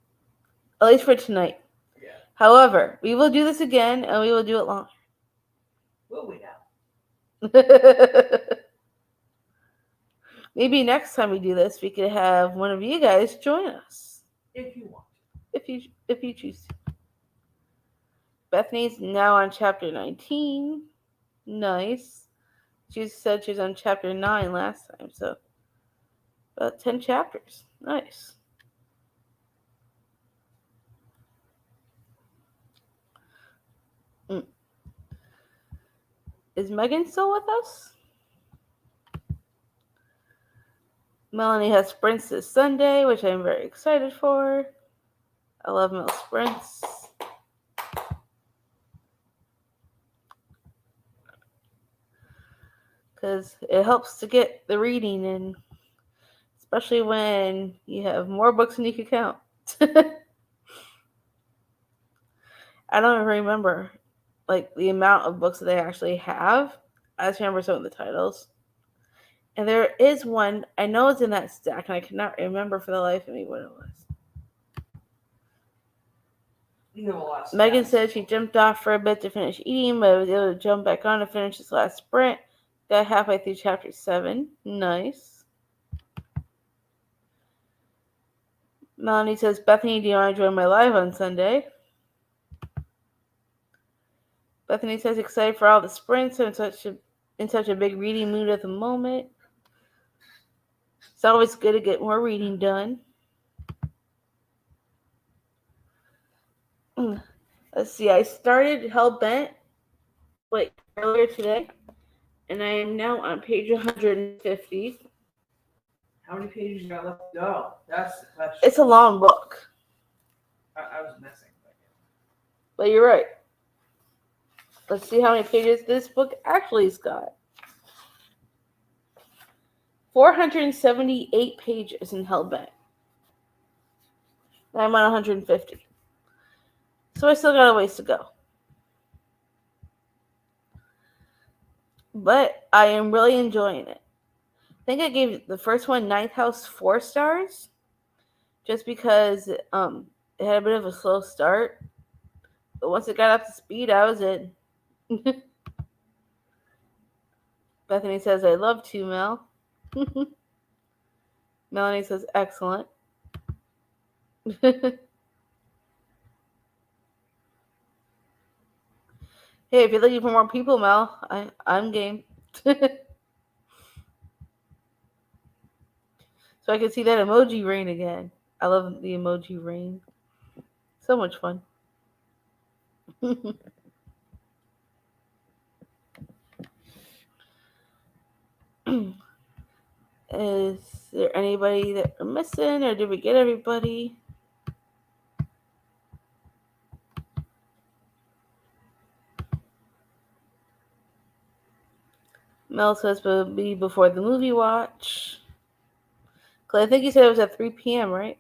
At least for tonight. Yeah. However, we will do this again, and we will do it longer. Will we now? Maybe next time we do this, we could have one of you guys join us. If you want. If you choose to. Bethany's now on chapter 19. Nice. She said she was on chapter 9 last time, so about 10 chapters. Nice. Is Megan still with us? Melanie has sprints this Sunday, which I'm very excited for. I love Mel sprints. Because it helps to get the reading in, especially when you have more books than you can count. I don't even remember like the amount of books that I actually have. I just remember some of the titles. And there is one, I know it's in that stack, and I cannot remember for the life of me what it was. Megan said she jumped off for a bit to finish eating, but was able to jump back on to finish this last sprint. Got halfway through chapter 7. Nice. Melanie says, Bethany, do you want to join my live on Sunday? Bethany says, excited for all the sprints. I'm in such a big reading mood at the moment. It's always good to get more reading done. Let's see, I started Hellbent earlier today, and I am now on page 150. How many pages you got left to go? That's the question. It's a long book. I was messing. But you're right. Let's see how many pages this book actually has got. 478 pages in Hellbent. And I'm on 150. So I still got a ways to go. But I am really enjoying it. I think I gave the first one, Ninth House, 4 stars. Just because it had a bit of a slow start. But once it got up to speed, I was in. Bethany says, I love to, Mel. Melanie says, excellent. Hey, if you're looking for more people, Mel, I'm game. So I can see that emoji rain again. I love the emoji rain. So much fun. Is there anybody that we're missing, or did we get everybody? Mel says it will be before the movie watch. Cause I think you said it was at 3 p.m., right?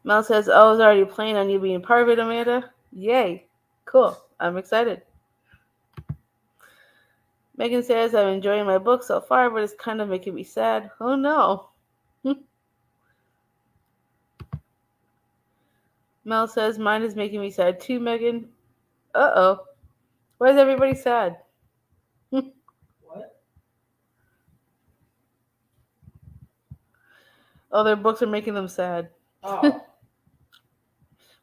Mel says, I was already planning on you being part of it, Amanda. Yay. Cool. I'm excited. Megan says, I'm enjoying my book so far, but it's kind of making me sad. Oh, no. Mel says, mine is making me sad too, Megan. Uh-oh. Why is everybody sad? What? Oh, their books are making them sad. Oh.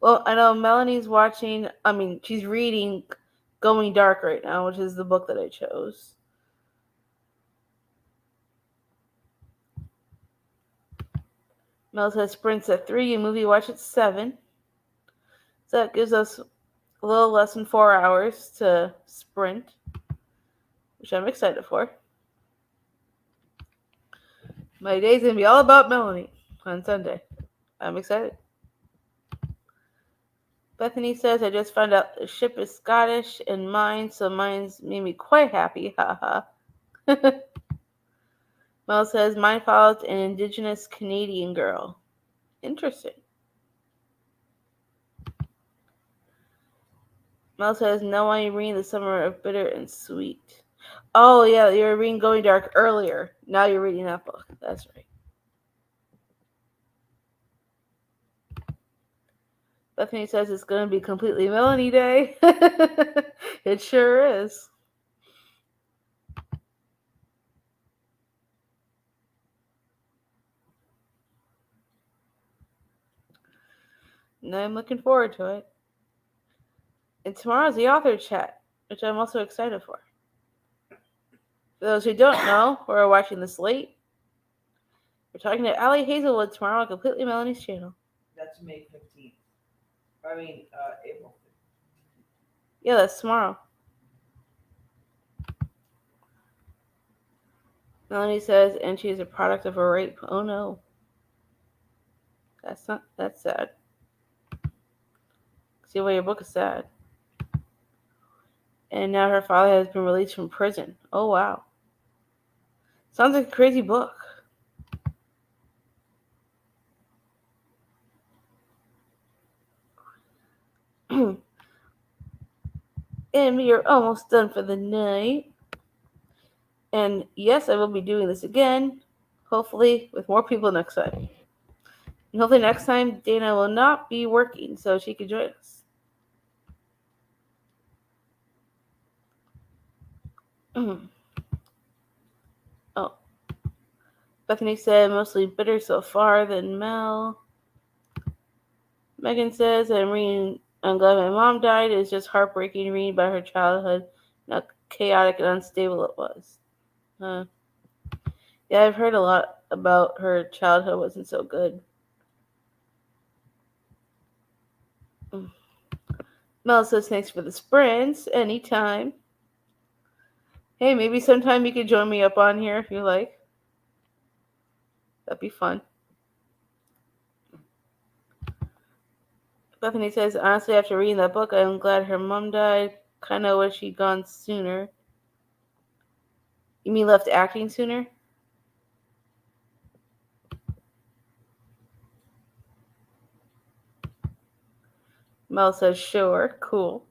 Well, I know Melanie's she's reading Going Dark right now, which is the book that I chose. Mel says sprints at 3 and movie watch at 7. So that gives us a little less than 4 hours to sprint, which I'm excited for. My day's going to be all about Melanie on Sunday. I'm excited. Bethany says, I just found out the ship is Scottish and mine, so mine's made me quite happy. Haha. Mel says, mine followed an Indigenous Canadian girl. Interesting. Mel says, no, I'm reading The Summer of Bitter and Sweet. Oh, yeah, you were reading Going Dark earlier. Now you're reading that book. That's right. Bethany says it's going to be completely Melanie Day. It sure is. And I'm looking forward to it. And tomorrow's the author chat, which I'm also excited for. For those who don't know, who are watching this late, we're talking to Allie Hazelwood tomorrow on Completely Melanie's channel. That's May 15th. April 15th. Yeah, that's tomorrow. Melanie says, and she's a product of a rape. Oh no. That's sad. See why your book is sad. And now her father has been released from prison. Oh wow. Sounds like a crazy book. And we are almost done for the night. And yes, I will be doing this again, hopefully with more people next time. And hopefully next time Dana will not be working so she can join us. Oh. Bethany said mostly bitter so far than Mel. Megan says, I'm glad my mom died. It's just heartbreaking reading about her childhood, how chaotic and unstable it was. Yeah, I've heard a lot about her childhood wasn't so good. Mel says, thanks for the sprints. Anytime. Hey, maybe sometime you could join me up on here if you like. That'd be fun. Bethany says, honestly, after reading that book, I'm glad her mom died. Kind of wish she'd gone sooner. You mean left acting sooner? Mel says, sure, cool.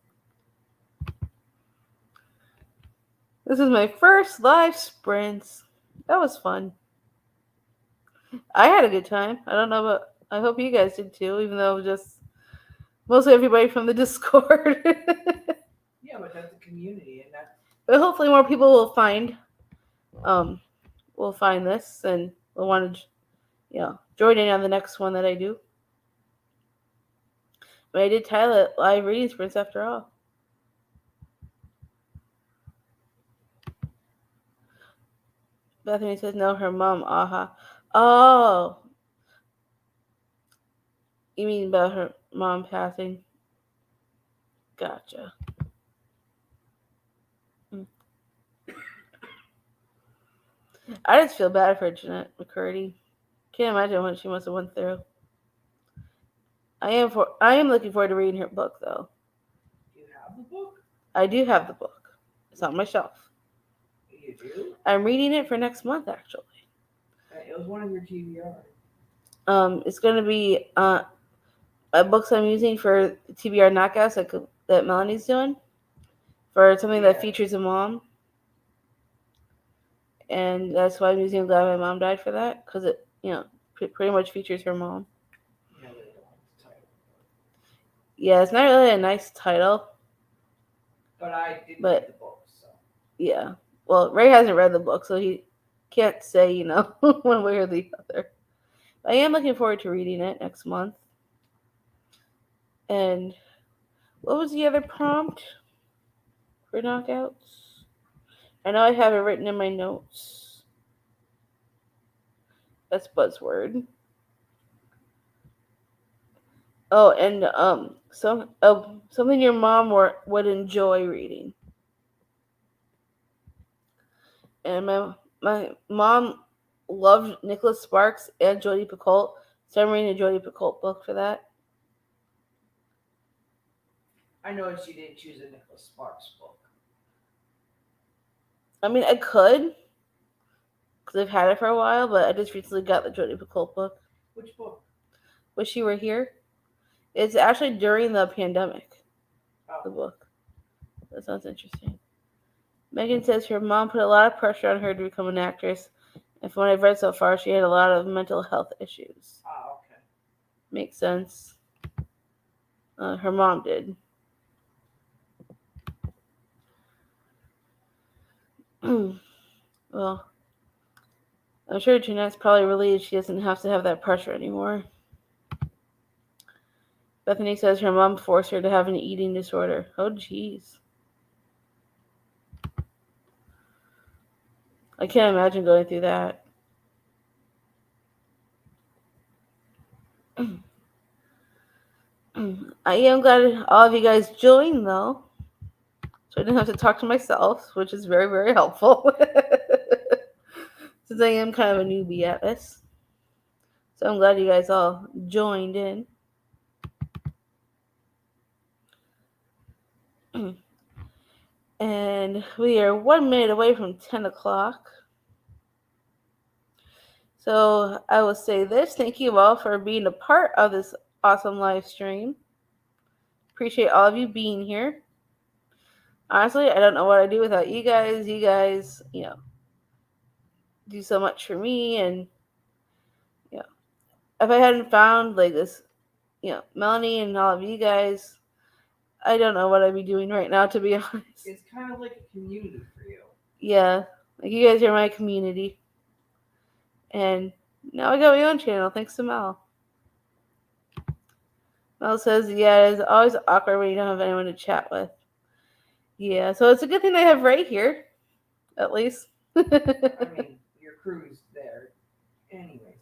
This is my first live sprints. That was fun. I had a good time. I don't know, but I hope you guys did too, even though it was just mostly everybody from the Discord. Yeah, but that's a community, and that. But hopefully more people will find this and will want to, join in on the next one that I do. But I did title it Live Reading Sprints after all. Bethany says, no, her mom, aha. Oh. You mean about her mom passing? Gotcha. I just feel bad for Jeanette McCurdy. Can't imagine what she must have went through. I am looking forward to reading her book, though. Do you have the book? I do have the book. It's on my shelf. You do? I'm reading it for next month, actually. It was one of your TBR. It's going to be books I'm using for TBR knockouts that Melanie's doing for something that features a mom. And that's why I'm using Glad My Mom Died for that, because it, pretty much features her mom. Yeah, they don't like the title. Yeah, it's not really a nice title. But I did But- read the book, so. Yeah. Well, Ray hasn't read the book, so he can't say, one way or the other. I am looking forward to reading it next month. And what was the other prompt for knockouts? I know I have it written in my notes. That's buzzword. Oh, and something your mom would enjoy reading. And my mom loved Nicholas Sparks and Jodi Picoult, so I'm reading a Jodi Picoult book for that. I noticed you didn't choose a Nicholas Sparks book. I mean, I could, because I've had it for a while, but I just recently got the Jodi Picoult book. Which book? Wish You Were Here. It's actually during the pandemic, the book. That sounds interesting. Megan says her mom put a lot of pressure on her to become an actress, and from what I've read so far, she had a lot of mental health issues. Oh, okay. Makes sense. Her mom did. Well, I'm sure Jeanette's probably relieved she doesn't have to have that pressure anymore. Bethany says her mom forced her to have an eating disorder. Oh, jeez. I can't imagine going through that. I am glad all of you guys joined, though. So I didn't have to talk to myself, which is very, very helpful. Since I am kind of a newbie at this. So I'm glad you guys all joined in. And we are 1 minute away from 10 o'clock. So I will say this. Thank you all for being a part of this awesome live stream. Appreciate all of you being here. Honestly, I don't know what I'd do without you guys. You guys, do so much for me. And, if I hadn't found like this, Melanie and all of you guys, I don't know what I'd be doing right now, to be honest. It's kind of like a community for you. Yeah, like you guys are my community. And now I got my own channel, thanks to Mel. Mel says, yeah, it's always awkward when you don't have anyone to chat with. Yeah, so it's a good thing I have Ray here, at least. I mean, your crew's there. Anyways.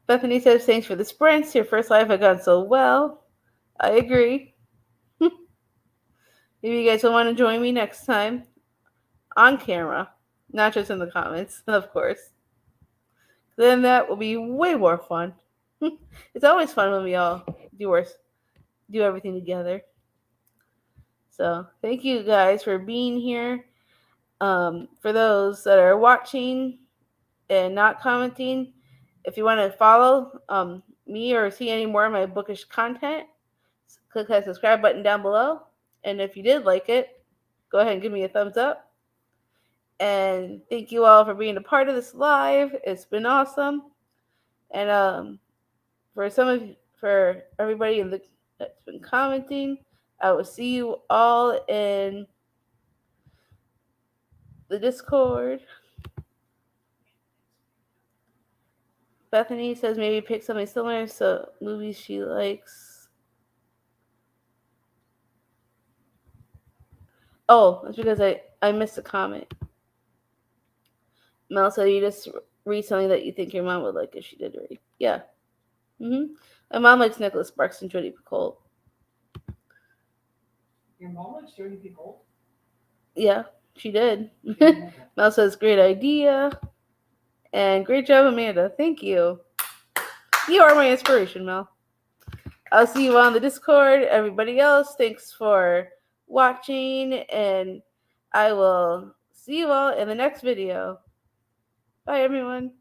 Bethany says, thanks for the sprints. Your first live had gone so well. I agree. Maybe you guys will want to join me next time on camera, not just in the comments, of course. Then that will be way more fun. It's always fun when we all do everything together. So thank you guys for being here. For those that are watching and not commenting, if you want to follow me or see any more of my bookish content, click that subscribe button down below. And if you did like it, go ahead and give me a thumbs up. And thank you all for being a part of this live. It's been awesome. And for everybody that's been commenting, I will see you all in the Discord. Bethany says maybe pick something similar, so movies she likes. Oh, that's because I missed a comment. Mel said you just read something that you think your mom would like if she did read. Yeah. My mom likes Nicholas Sparks and Jodi Picoult. Your mom likes Jodi Picoult? Yeah, she did. Mel says great idea. And great job, Amanda. Thank you. You are my inspiration, Mel. I'll see you on the Discord. Everybody else, thanks for watching. And I will see you all in the next video. Bye, everyone.